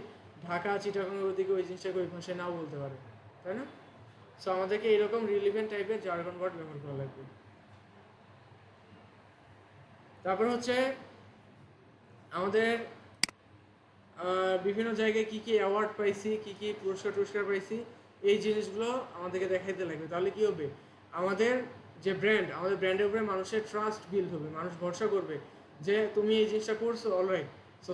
ঢাকা চিটাগাংয়ের ওদিকে ওই জিনিসটাকে ওই ভাষায় নাও বলতে পারে, তাই না? সো আমাদেরকে এরকম রিলিভেন্ট টাইপের জার্গন ওয়ার্ড ব্যবহার করা লাগবে। তারপর হচ্ছে আমাদের বিভিন্ন জায়গায় কী কী অ্যাওয়ার্ড পাইছি, কী কী পুরস্কার পাইছি, এই জিনিসগুলো আমাদেরকে দেখাইতে লাগবে। তাহলে কী হবে, আমাদের যে ব্র্যান্ড, আমাদের ব্র্যান্ডের উপরে মানুষের ট্রাস্ট বিল্ড হবে, মানুষ ভরসা করবে যে তুমি এই জিনিসটা করছো অলরাইট, সো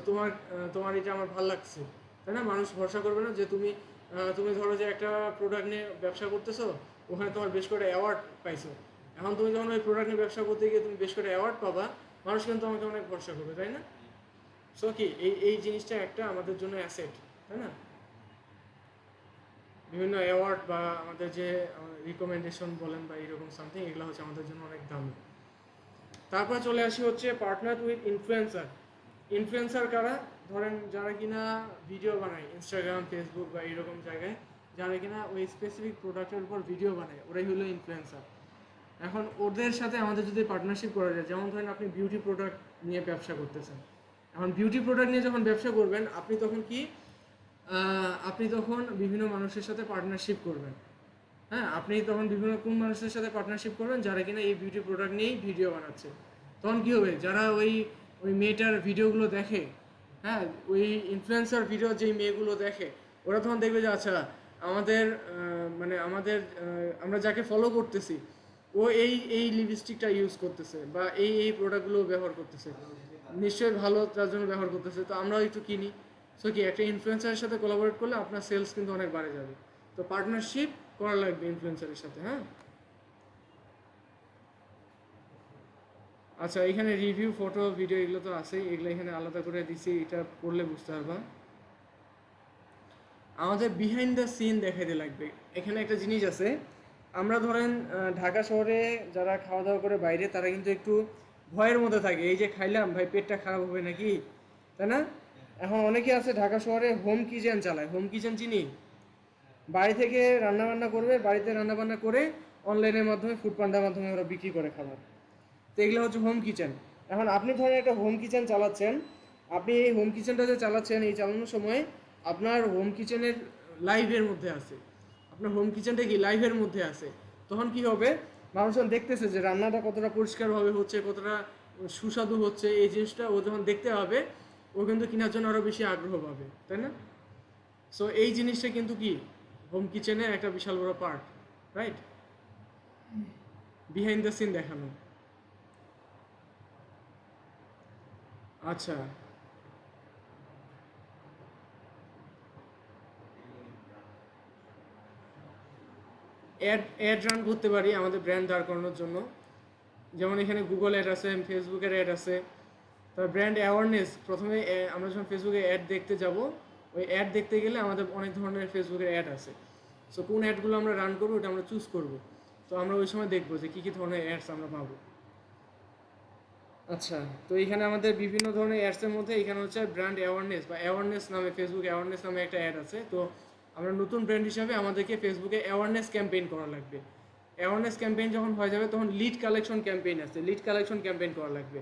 তোমার এটা আমার ভালো লাগছে, তাই না? মানুষ ভরসা করবে না যে তুমি ধরো যে একটা প্রোডাক্ট নিয়ে ব্যবসা করতেছো, ওখানে তোমার বেশ করে অ্যাওয়ার্ড পাইছো, এখন তুমি যখন ওই প্রোডাক্ট নিয়ে ব্যবসা করতে গিয়ে তুমি বেশ করে অ্যাওয়ার্ড পাবা, মানুষ কিন্তু তোমাকে অনেক ভরসা করবে, তাই না? সো কি এই জিনিসটা একটা আমাদের জন্য অ্যাসেট, তাই না? বিভিন্ন অ্যাওয়ার্ড বা আমাদের যে রিকমেন্ডেশন বলেন বা এইরকম সামথিং, এগুলো হচ্ছে আমাদের জন্য অনেক দামি। তারপর চলে আসি হচ্ছে পার্টনার উইথ ইনফ্লুয়েন্সার। ইনফ্লুয়েন্সার কারা? ধরেন যারা কিনা ভিডিও বানায় ইনস্টাগ্রাম, ফেসবুক বা এইরকম জায়গায়, যারা কিনা ওই স্পেসিফিক প্রোডাক্টের উপর ভিডিও বানায়, ওরাই হলো ইনফ্লুয়েন্সার। এখন ওদের সাথে আমাদের যদি পার্টনারশিপ করা যায়, যেমন ধরেন আপনি বিউটি প্রোডাক্ট নিয়ে ব্যবসা করতেছেন, এখন বিউটি প্রোডাক্ট নিয়ে যখন ব্যবসা করবেন, আপনি তখন বিভিন্ন মানুষের সাথে পার্টনারশিপ করবেন। হ্যাঁ, আপনি তখন বিভিন্ন কোন মানুষের সাথে পার্টনারশিপ করবেন, যারা কিনা এই বিউটি প্রোডাক্ট নিয়েই ভিডিও বানাচ্ছে। তখন কী হবে, যারা ওই মেয়েটার ভিডিওগুলো দেখে, হ্যাঁ, ওই ইনফ্লুয়েন্সার ভিডিও যেই মেয়েগুলো দেখে, ওরা তখন দেখবে যে আচ্ছা আমরা যাকে ফলো করতেছি ও এই লিপস্টিকটা ইউজ করতেছে বা এই প্রোডাক্টগুলো ব্যবহার করতেছে, নিশ্চয়ই ভালো তার জন্য ব্যবহার করতেছে, তো আমরাও একটু কিনি। সো কি একটা ইনফ্লুয়েন্সারের সাথে কোলাবোরেট করলে আপনার সেলস কিন্তু অনেক বাড়ে যাবে। তো পার্টনারশিপ করা লাগবে ইনফ্লুয়েন্সারের সাথে। হ্যাঁ, আচ্ছা এখানে রিভিউ, ফটো, ভিডিও এগুলো তো আছেই, এগুলো এখানে আলাদা করে দিছি, এটা পড়লে বুঝতে পারবা। আমাদের বিহাইন্ড দ্য সিন দেখাইতে লাগবে। এখানে একটা জিনিস আছে, আমরা ধরেন ঢাকা শহরে যারা খাওয়া দাওয়া করে বাইরে, তারা কিন্তু একটু ভয়ের মধ্যে থাকে, এই যে খাইলাম ভাই পেটটা খারাপ হবে নাকি, তাই না? এখন অনেকে আছে ঢাকা শহরে হোম কিচেন চালায়। হোম কিচেন চিনি, বাড়ি থেকে রান্নাবান্না করবে, বাড়িতে রান্নাবান্না করে অনলাইনের মাধ্যমে, ফুড পান্ডার মাধ্যমে ওরা বিক্রি করে খাবার। তো এগুলো হচ্ছে হোম কিচেন। এখন আপনি ধরেন একটা হোম কিচেন চালাচ্ছেন, আপনি এই হোম কিচেনটা যে চালাচ্ছেন, এই চালানোর সময় আপনার হোম কিচেনের লাইভের মধ্যে আছে, আপনার হোম কিচেনটা কি লাইভের মধ্যে আছে, তখন কি হবে, মানুষজন দেখতেছে যে রান্নাটা কতটা পরিষ্কারভাবে হচ্ছে, কতটা সুস্বাদু হচ্ছে, এই জিনিসটা ও যখন দেখতে হবে, ও কিন্তু কেনার জন্য আরও বেশি আগ্রহ পাবে, তাই না? সো এই জিনিসটা কিন্তু কি হোম কিচেনের একটা বিশাল বড় part, right? Behind the scene দেখানো। আচ্ছা, অ্যাড রান করতে পারি আমাদের ব্র্যান্ড দাঁড় করানোর জন্য। যেমন এখানে গুগল অ্যাড আছে, ফেসবুকের অ্যাড আছে। তার ব্র্যান্ড অ্যাওয়ারনেস, প্রথমে আমরা যখন ফেসবুকে অ্যাড দেখতে যাব, ওই অ্যাড দেখতে গেলে আমাদের অনেক ধরনের ফেসবুকের অ্যাড আছে। সো কোন অ্যাডগুলো আমরা রান করবো ওটা আমরা চুজ করব। তো আমরা ওই সময় দেখবো যে কী কী ধরনের অ্যাডস আমরা পাবো। আচ্ছা, তো এখানে আমাদের বিভিন্ন ধরনের অ্যাডসের মধ্যে এখানে হচ্ছে ব্র্যান্ড অ্যাওয়ারনেস বা অ্যাওয়ারনেস নামে, ফেসবুক অ্যাওয়ারনেস নামে একটা অ্যাড আছে। তো আমরা নতুন ব্র্যান্ড হিসাবে আমাদেরকে ফেসবুকে অ্যাওয়ারনেস ক্যাম্পেইন করা লাগবে। অ্যাওয়ারনেস ক্যাম্পেইন যখন হয়ে যাবে, তখন লিড কালেকশন ক্যাম্পেইন আছে, লিড কালেকশন ক্যাম্পেইন করা লাগবে।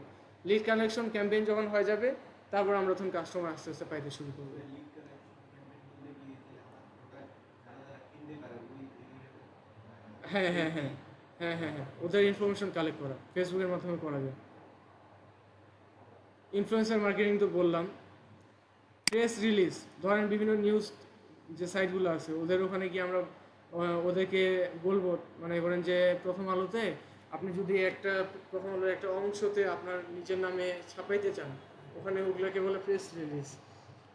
লিড কালেকশন ক্যাম্পেইন যখন হয়ে যাবে, তারপর আমরা তখন কাস্টমার আস্তে আস্তে পাইতে শুরু করবো। হ্যাঁ হ্যাঁ হ্যাঁ হ্যাঁ হ্যাঁ হ্যাঁ, ওদের ইনফরমেশন কালেক্ট করা ফেসবুকের মাধ্যমে করা যায়। ইনফ্লুয়েন্সার মার্কেটিং তো বললাম। প্রেস রিলিজ, ধরেন বিভিন্ন নিউজ যে সাইটগুলো আছে, ওদের ওখানে কি আমরা ওদেরকে বলবো, মানে করেন যে প্রথম আলোতে আপনি যদি একটা প্রথম আলোর একটা অংশতে আপনার নিজের নামে ছাপাইতে চান, ওখানে ওগুলোকে বলে প্রেস রিলিজ।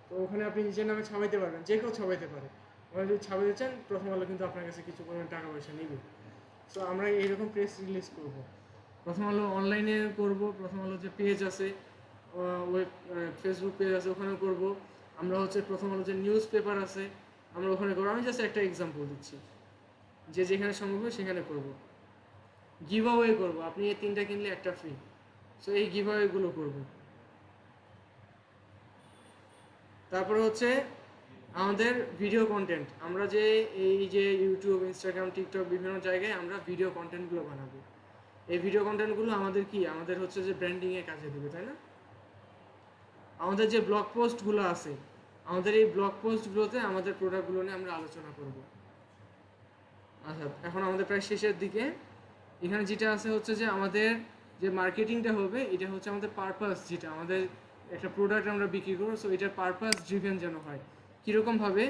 তো ওখানে আপনি নিজের নামে ছাপাইতে পারবেন, যে কেউ ছাপাইতে পারে। ওখানে যদি ছাপাইতে চান, প্রথম আলো কিন্তু আপনার কাছে কিছু পরিমাণ টাকা পয়সা নেবে। সো আমরা এইরকম প্রেস রিলিজ করব। প্রথম আলো অনলাইনে করব, প্রথম আলো যে পেজ আছে, ওয়েব ফেসবুক পেজ আছে, ওখানেও করব। আমরা হচ্ছে প্রথম আলো যে নিউজ পেপার আছে, আমরা ওখানে করবো। আমি জাস্ট একটা এক্সাম্পল দিচ্ছি, যে যেখানে সম্ভব হয় সেখানে করব। গিভ অ্যাওয়ে করবো, আপনি এই 3টা কিনলে একটা ফ্রি। সো এই গিভ অ্যাওয়েগুলো করবো। তারপরে হচ্ছে আমাদের ভিডিও কন্টেন্ট, আমরা যে এই যে ইউটিউব, ইনস্টাগ্রাম, টিকটক বিভিন্ন জায়গায় আমরা ভিডিও কন্টেন্টগুলো বানাবো। এই ভিডিও কন্টেন্টগুলো আমাদের কি, আমাদের হচ্ছে যে ব্র্যান্ডিংয়ে কাজে দেবে, তাই না? আমাদের যে ব্লগ পোস্টগুলো আছে, আমাদের এই ব্লগ পোস্টগুলোতে আমাদের প্রোডাক্টগুলো নিয়ে আমরা আলোচনা করব। আচ্ছা, এখন আমাদের প্রায় শেষের দিকে। এখানে যেটা আছে হচ্ছে যে আমাদের যে মার্কেটিংটা হবে, এটা হচ্ছে আমাদের পারপাস, যেটা আমাদের একটা প্রোডাক্ট আমরা বিক্রি করবো, সো এটার পারপাস ড্রিভেন যেন হয়। কীরকমভাবে,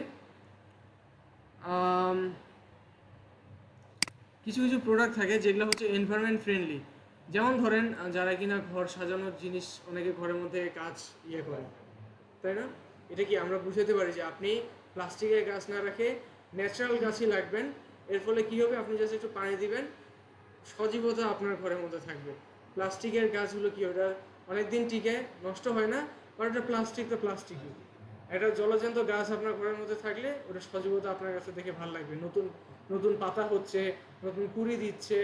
কিছু কিছু প্রোডাক্ট থাকে যেগুলো হচ্ছে এনভায়রনমেন্ট ফ্রেন্ডলি। যেমন ধরেন যারা কিনা ঘর সাজানোর জিনিস, অনেকে ঘরের মধ্যে কাজ করে, তাই না? এটা কি আমরা বুঝাতে পারি যে আপনি প্লাস্টিকের গাছ না রেখে ন্যাচারাল গাছই লাগবেন। এর ফলে কি হবে, আপনি জাস্ট একটু পানি দিবেন, সজীবতা আপনার ঘরের মধ্যে থাকবে। প্লাস্টিকের গাছগুলো কি, ওটা অনেকদিন টিকে, নষ্ট হয় না, বাট ওটা প্লাস্টিক তো প্লাস্টিকই। একটা জলজন্ত গাছ আপনার ঘরের মধ্যে থাকলে ওটা সজীবতা আপনার কাছে দেখে ভালো লাগবে, নতুন নতুন পাতা হচ্ছে, নতুন কুড়ি দিচ্ছে,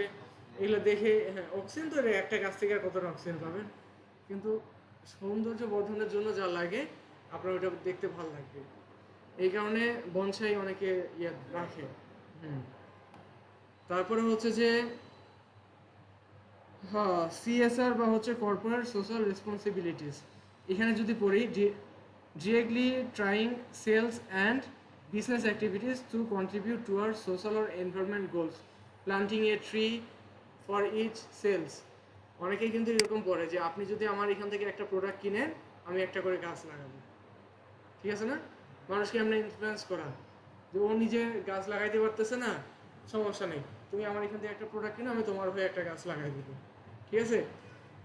এগুলো দেখে। হ্যাঁ, অক্সিজেন তো একটা গাছ থেকে আর কতটা অক্সিজেন পাবেন, কিন্তু সৌন্দর্য বর্ধনের জন্য যা লাগে আপনার ওটা দেখতে ভালো লাগবে। এই কারণে বনসাই অনেকে রাখে। তারপরে হচ্ছে যে হ্যাঁ, সিএসআর বা হচ্ছে কর্পোরেট সোশ্যাল রেসপন্সিবিলিটিস। এখানে যদি পড়ি, directly trying sales and business activities to contribute towards social or environment goals, planting a tree for each sales। অনেকেই কিন্তু এরকম পড়ে যে আপনি যদি আমার এখান থেকে একটা প্রোডাক্ট কিনেন, আমি একটা করে গাছ লাগাবো। ঠিক আছে না? মানুষকে আমরা ইনফ্লুয়েন্স করা, যে ও নিজে গাছ লাগাইতে পারতেছে না, সমস্যা নেই, তুমি আমার এখান থেকে একটা প্রোডাক্ট কিনো, আমি তোমার হয়ে একটা গাছ লাগাই দেবো। ঠিক আছে?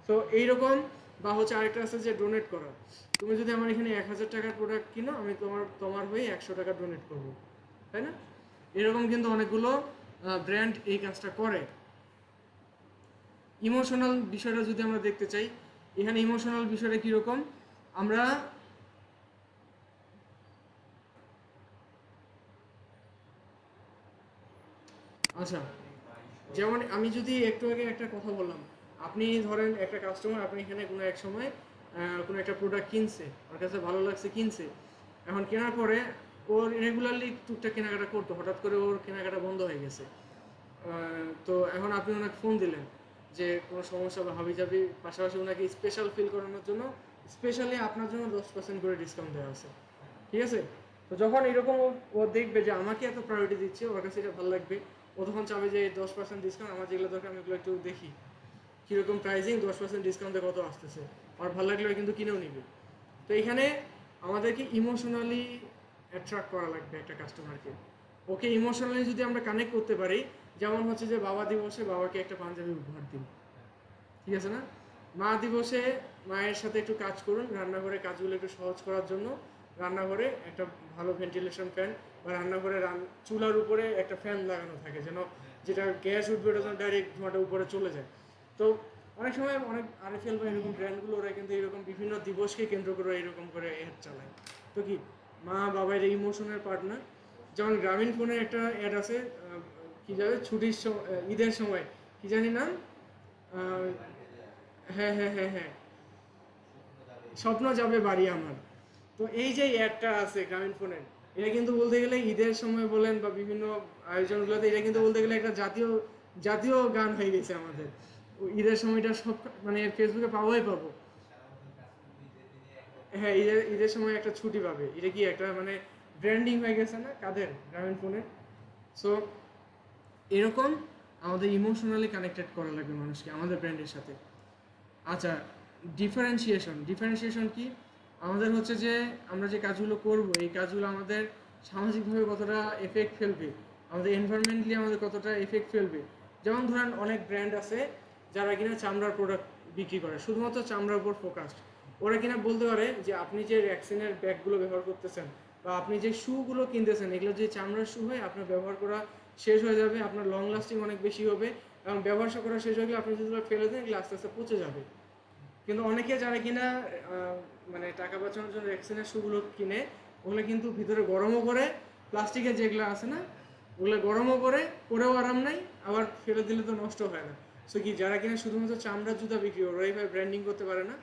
তো এইরকম। বা হচ্ছে আরেকটা আছে যে ডোনেট করা, তুমি যদি আমার এখানে 1000 টাকার প্রোডাক্ট কিনো, আমি তোমার হয়ে 100 টাকা ডোনেট করবো, তাই না? এরকম কিন্তু অনেকগুলো ব্র্যান্ড এই কাজটা করে। ইমোশনাল বিষয়টা যদি আমরা দেখতে চাই, এখানে ইমোশনাল বিষয়টা কীরকম, আমরা আচ্ছা যেমন আমি যদি একটু আগে একটা কথা বললাম, আপনি ধরেন একটা কাস্টমার, আপনি এখানে কোনো এক সময় কোনো একটা প্রোডাক্ট কিনছে, ওর কাছে ভালো লাগছে কিনছে, এখন কেনার পরে ওর রেগুলারলি টুকটাক কেনাকাটা করতো, হঠাৎ করে ওর কেনাকাটা বন্ধ হয়ে গেছে। তো এখন আপনি ওনাকে ফোন দিলেন যে কোনো সমস্যা বা হাবি যাবি, পাশাপাশি ওনাকে স্পেশাল ফিল করানোর জন্য স্পেশালি আপনার জন্য 10% করে ডিসকাউন্ট দেওয়া আছে, ঠিক আছে? তো যখন এরকম ও দেখবে যে আমাকে এত প্রায়োরিটি দিচ্ছে, ওর কাছে এটা ভালো লাগবে, ও তখন চাবে যে 10% ডিসকাউন্ট, আমার যেগুলো দরকার আমি এগুলো একটু দেখি কীরকম প্রাইজিং, 10% ডিসকাউন্টে কত আসতেছে, আর ভালো লাগলে কিন্তু কিনেও নিবে। তো এখানে আমাদেরকে ইমোশনালি অ্যাট্রাক্ট করা লাগবে একটা কাস্টমারকে। ওকে ইমোশনালি যদি আমরা কানেক্ট করতে পারি, যেমন হচ্ছে যে বাবা দিবসে বাবাকে একটা পাঞ্জাবি উপহার দিন, ঠিক আছে না? মা দিবসে মায়ের সাথে একটু কাজ করুন, রান্নাঘরে কাজগুলো একটু সহজ করার জন্য রান্নাঘরে একটা ভালো ভেন্টিলেশন ফ্যান বা রান্নাঘরে চুলার উপরে একটা ফ্যান লাগানো থাকে, যেন যেটা গ্যাস উঠবে ওটা যেন ডাইরেক্ট ধোঁয়াটা উপরে চলে যায়। তো অনেক সময় অনেক আরএফএল বা এরকম ব্র্যান্ডগুলো ওরা কিন্তু এরকম বিভিন্ন দিবসকে কেন্দ্র করে এরকম করে অ্যাড চালায়। তো কি মা বাবা এটা ইমোশনের পার্ট না? যেমন গ্রামীণ ফোনে একটা অ্যাড আছে, কি যাবে ছুটির সময়, ঈদের সময়, কি জানি নাম, হ্যাঁ হ্যাঁ হ্যাঁ হ্যাঁ, স্বপ্ন যাবে বাড়ি আমার। তো এই যে অ্যাডটা আছে গ্রামীণ ফোনের, এটা কিন্তু বলতে গেলে ঈদের সময় বলেন বা বিভিন্ন আয়োজনগুলোতে, এটা কিন্তু বলতে গেলে একটা জাতীয় জাতীয় গান হয়ে গেছে আমাদের। ঈদের সময়টা সব মানে ফেসবুকে পাবোই পাবো। হ্যাঁ, ঈদের সময় একটা ছুটি পাবে, এটা কি একটা মানে ব্র্যান্ডিং হয়ে গেছে না কাদের, গ্রামীণ ফোনের? সো এরকম আমাদের ইমোশনালি কানেক্টেড করা লাগবে মানুষকে আমাদের ব্র্যান্ডের সাথে। আচ্ছা, ডিফারেন্সিয়েশন কি? আমাদের হচ্ছে যে আমরা যে কাজগুলো করব, এই কাজগুলো আমাদের সামাজিকভাবে কতটা এফেক্ট ফেলবে, আমাদের এনভায়রনমেন্টলি আমাদের কতটা এফেক্ট ফেলবে। যেমন ধরেন অনেক ব্র্যান্ড আছে যারা কিনা চামড়ার প্রোডাক্ট বিক্রি করে, শুধুমাত্র চামড়ার উপর ফোকাসড। ওরা কিনা বলতে পারে যে আপনি যে র্যাক্সিনের ব্যাগগুলো ব্যবহার করতেছেন বা আপনি যে শুগুলো কিনতেছেন, এগুলো যে চামড়ার শু হয়, আপনার ব্যবহার করা শেষ হয়ে যাবে, আপনার লং লাস্টিং অনেক বেশি হবে, এবং ব্যবহার করা শেষ হয়ে গেলে আপনি যদি ফেলে দেন এগুলো আস্তে আস্তে পচে যাবে। কিন্তু অনেকে যারা কিনা মানে টাকা বাঁচানোর জন্য র্যাক্সিনের শুগুলো কিনে, ওগুলো কিন্তু ভিতরে গরমও করে, প্লাস্টিকের যেগুলো আছে না, ওগুলো গরমও করে, পরেও আরাম নাই, আবার ফেলে দিলে তো নষ্ট হয় না। সো কি যারা কিনা শুধুমাত্র চামড়ার জুতা বিক্রি করে, ওরা এইভাবে ব্র্যান্ডিং করতে পারে না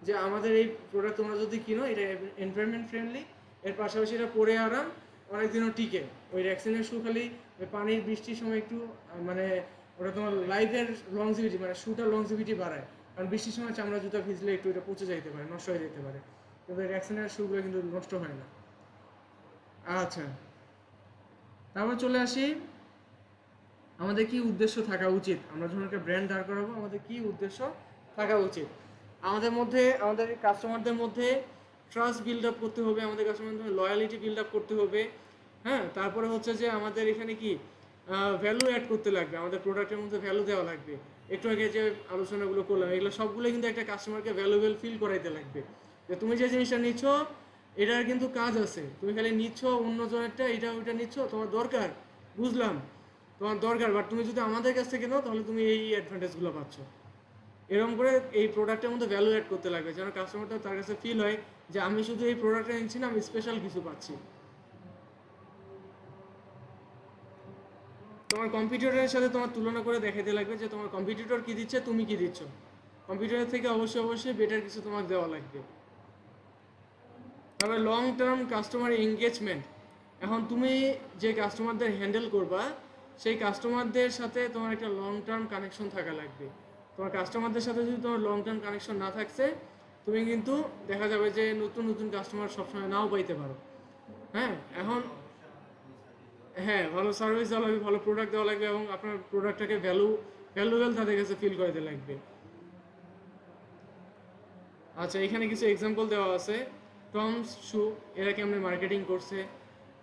যে আমাদের এই প্রোডাক্ট তোমরা যদি কিনো, এটা এনভায়রনমেন্ট ফ্রেন্ডলি, এর পাশাপাশি এটা পরে আরাম, অনেকদিনও টিকে। ওই র্যাক্সিনের শু খালি পানির বৃষ্টির সময় একটু মানে ওটা তোমার লাইফের লংজিভিটি, মানে শুটার লংজিভিটি বাড়ায়, কারণ বৃষ্টির সময় চামড়া জুতা ভিজলে একটু এটা পচে যাইতে পারে, নষ্ট হয়ে যেতে পারে, কিন্তু র্যাক্সিনের শুগুলো কিন্তু নষ্ট হয় না। আচ্ছা, তারপর চলে আসি আমাদের কি উদ্দেশ্য থাকা উচিত, আমরা যখন একটা ব্র্যান্ড দাঁড় করাবো আমাদের কি উদ্দেশ্য থাকা উচিত। আমাদের কাস্টমারদের মধ্যে ট্রাস্ট বিল্ড আপ করতে হবে, আমাদের কাস্টমারদের লয়ালিটি বিল্ড আপ করতে হবে। হ্যাঁ, তারপরে হচ্ছে যে আমাদের এখানে কি ভ্যালু অ্যাড করতে লাগবে, আমাদের প্রোডাক্টের মধ্যে ভ্যালু দেওয়া লাগবে। একটু আগে যে আলোচনাগুলো করলাম, এগুলো সবগুলো কিন্তু একটা কাস্টমারকে ভ্যালুয়েবল ফিল করাইতে লাগবে, যে তুমি যে জিনিসটা নিচ্ছ এটার কিন্তু কাজ আছে, তুমি খালি নিচ্ছ অন্যজনেরটা, এটা ওইটা নিচ্ছ, তোমার দরকার, বুঝলাম তোমার দরকার, বাট তুমি যদি আমাদের কাছ থেকে নাও তাহলে তুমি এই অ্যাডভান্টেজগুলো পাচ্ছ। এরকম করে এই প্রোডাক্টের মধ্যে ভ্যালু অ্যাড করতে লাগবে, যেন কাস্টমারটা তার কাছে ফিল হয় যে আমি শুধু এই প্রোডাক্টটা নিচ্ছি না, আমি স্পেশাল কিছু পাচ্ছি। তোমার কম্পিউটারের সাথে তোমার তুলনা করে দেখাতে লাগবে যে তোমার কম্পিউটার কি দিচ্ছে, তুমি কি দিচ্ছ, কম্পিউটারের থেকে অবশ্যই বেটার কিছু তোমাকে দেওয়া লাগবে। তারপরে লং টার্ম কাস্টমার এঙ্গেজমেন্ট, এখন তুমি যে কাস্টমারদের হ্যান্ডেল করবা, সেই কাস্টমারদের সাথে তোমার একটা লং টার্ম কানেকশন থাকা লাগবে। তোমার কাস্টমারদের সাথে যদি তোমার লং টার্ম কানেকশন না থাকছে, তুমি কিন্তু দেখা যাবে যে নতুন নতুন কাস্টমার সবসময় নাও পাইতে পারো। হ্যাঁ, এখন হ্যাঁ, ভালো সার্ভিস দেওয়া লাগবে, ভালো প্রোডাক্ট দেওয়া লাগবে, এবং আপনার প্রোডাক্টটাকে ভ্যালুয়েবল তাদের কাছে ফিল করাতে লাগবে। আচ্ছা, এখানে কিছু এক্সাম্পল দেওয়া আছে। টমস শু এরা কেমন মার্কেটিং করছে,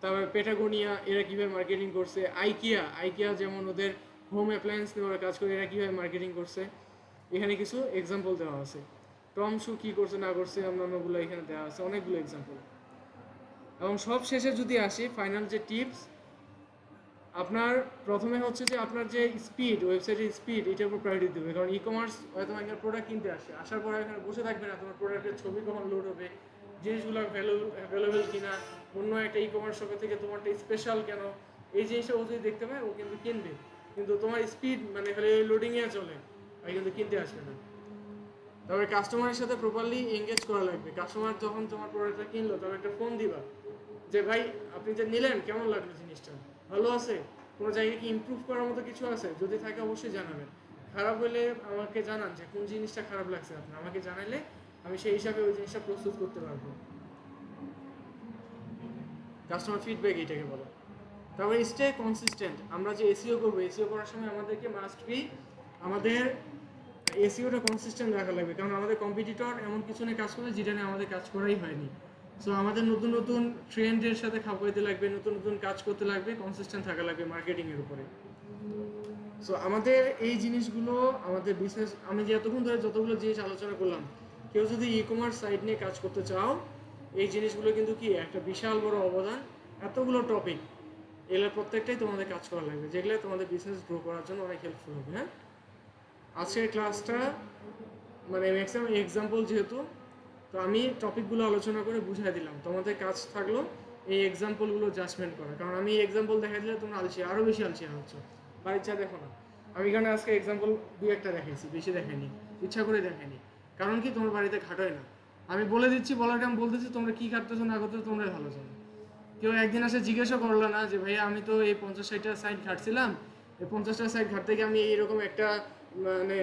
তারপরে পেটাগোনিয়া এরা কীভাবে মার্কেটিং করছে, আইকিয়া যেমন ওদের হোম অ্যাপ্লায়েন্স নিয়ে ওরা কাজ করে, এরা কীভাবে মার্কেটিং করছে, এখানে কিছু এক্সাম্পল দেওয়া আছে। টম শু কী করছে না করছে অন্যান্যগুলো এখানে দেওয়া আছে, অনেকগুলো এক্সাম্পল। এবং সব শেষে যদি আসি ফাইনাল যে টিপস, আপনার প্রথমে হচ্ছে যে আপনার যে স্পিড, ওয়েবসাইটের স্পিড, এটার উপর প্রায়োরিটি দেবে। কারণ ই কমার্স হয়তো একটা প্রোডাক্ট কিনতে আসে, আসার পর এখানে বসে থাকবে না, তোমার প্রোডাক্টের ছবি কখন লোড হবে, জিনিসগুলো অ্যাভেলেবেল কিনা, অন্য একটা ই কমার্স শপের থেকে তোমারটা স্পেশাল কেন, এই জিনিসটা ও যদি দেখতে পায় ও কিন্তু কিনবে। কিন্তু তোমার স্পিড মানে খালি লোডিংয়ে চলে, আর কিন্তু কিনতে আসবে না। তারপরে কাস্টমারের সাথে প্রপারলি এঙ্গেজ করা লাগবে। কাস্টমার যখন তোমার প্রোডাক্টটা কিনলো, তবে একটা ফোন দিবা যে ভাই আপনি যে নিলেন কেমন লাগলো, জিনিসটা ভালো আছে, কোনো জায়গায় কি ইমপ্রুভ করার মতো কিছু আছে, যদি থাকে অবশ্যই জানাবেন। খারাপ হলে আমাকে জানান যে কোন জিনিসটা খারাপ লাগছে আপনার, আমাকে জানাইলে আমি সেই হিসাবে ওই জিনিসটা প্রস্তুত করতে পারবো। কাস্টমার ফিডব্যাক এটাকে বলে। তারপরে স্টে কনসিস্টেন্ট। আমরা যে এসইও করবো, এসইও করার সময় আমাদেরকে মাস্ট বি আমাদের এসইওটা কনসিস্টেন্ট রাখা লাগবে। কারণ আমাদের কম্পিটিটর এমন কিছু নিয়ে কাজ করে যেটা নিয়ে আমাদের কাজ করাই হয়নি। সো আমাদের নতুন নতুন ট্রেন্ডের সাথে খাপ খাইতে লাগবে, নতুন নতুন কাজ করতে লাগবে, কনসিস্টেন্ট থাকা লাগবে মার্কেটিংয়ের উপরে। সো আমাদের এই জিনিসগুলো আমাদের বিজনেস, আমি যে এতক্ষণ ধরে যতগুলো জিনিস আলোচনা করলাম, কেউ যদি ই কমার্স সাইট নিয়ে কাজ করতে চাও, এই জিনিসগুলো কিন্তু কি একটা বিশাল বড় অবদান। এতগুলো টপিক, এগুলোর প্রত্যেকটাই তোমাদের কাজ করা লাগবে, যেগুলো তোমাদের বিজনেস গ্রো করার জন্য অনেক হেল্পফুল হবে। হ্যাঁ, আজকের ক্লাসটা মানে ম্যাক্সিমাম এক্সাম্পল যেহেতু, তো আমি টপিকগুলো আলোচনা করে বুঝিয়ে দিলাম, তোমাদের কাজ থাকলো এই এক্সাম্পলগুলো জাজমেন্ট করা। কারণ আমি এক্সাম্পল দেখা দিলে তোমরা আলসিয়া, আরও বেশি আলসিয়া হচ্ছে, বাড়ির চা দেখো না। আমি এখানে আজকে এক্সাম্পল দুই একটা দেখাইছি, বেশি দেখাইনি, ইচ্ছা করে দেখাইনি। কারণ কি, তোমার বাড়িতে খাটোয় না, আমি বলে দিচ্ছি, বলার টাইম বলতেছি, তোমরা কী খাটতেছো না করতেছো তোমরাই ভালো জানো। কেউ একদিন আসে জিজ্ঞাসা করলো না যে ভাইয়া আমি তো এই 50-60টা সাইট ঘাটছিলাম, এই 50টা সাইট ঘাটতে গিয়ে আমি এইরকম একটা মানে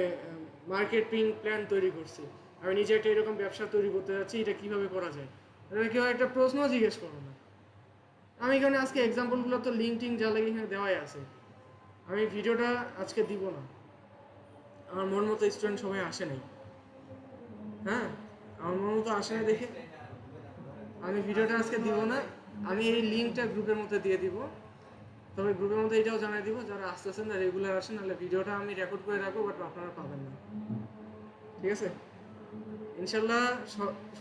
মার্কেটিং প্ল্যান তৈরি করছি, আমি নিজে একটা এরকম ব্যবসা তৈরি করতে যাচ্ছি, এটা কীভাবে করা যায়, এটা কেউ একটা প্রশ্ন জিজ্ঞেস করো না। আমি এখানে আজকে এক্সাম্পলগুলো তো লিঙ্ক টিঙ্ক যা লাগে এখানে দেওয়াই আছে, আমি ভিডিওটা আজকে দিব না, আমার মন মতো স্টুডেন্ট সবাই আসে নাই। হ্যাঁ, আমার মন মতো আসে না দেখে আমি ভিডিওটা আজকে দিব না। আমি এই লিঙ্কটা গ্রুপের মধ্যে দিয়ে দিব, তবে গ্রুপের মধ্যে এটাও জানিয়ে দিব যারা আসতেছেন না রেগুলার আসেন, নাহলে ভিডিওটা আমি রেকর্ড করে রাখবো, বাট আপনারা পাবেন না। ঠিক আছে, ইনশাল্লাহ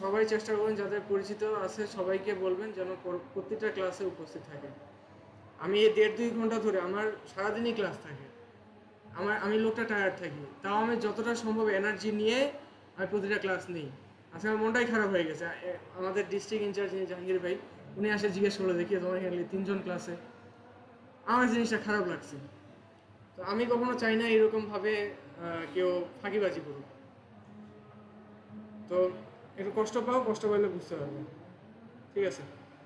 সবাই চেষ্টা করবেন, যাদের পরিচিত আছে সবাইকে বলবেন যেন প্রত্যেকটা ক্লাসে উপস্থিত থাকে। আমি এই 1.5-2 ঘন্টা ধরে আমার সারাদিনই ক্লাস থাকে, আমি লোকটা টায়ার্ড থাকি, তাও আমি যতটা সম্ভব এনার্জি নিয়ে আমি প্রতিটা ক্লাস নিই। আজকে আমার মনটাই খারাপ হয়ে গেছে। আমাদের ডিস্ট্রিক্ট ইনচার্জ জাহাঙ্গীর ভাই, উনি আসে জিজ্ঞেস করলো দেখি তোমার এখানে 3জন ক্লাসে, আমার জিনিসটা খারাপ লাগছে। তো আমি কখনো চাই না এরকমভাবে কেউ ফাঁকিবাজি করুক। তো একটু কষ্ট পাও, কষ্ট পাইলে বুঝতে পারবে। ঠিক আছে।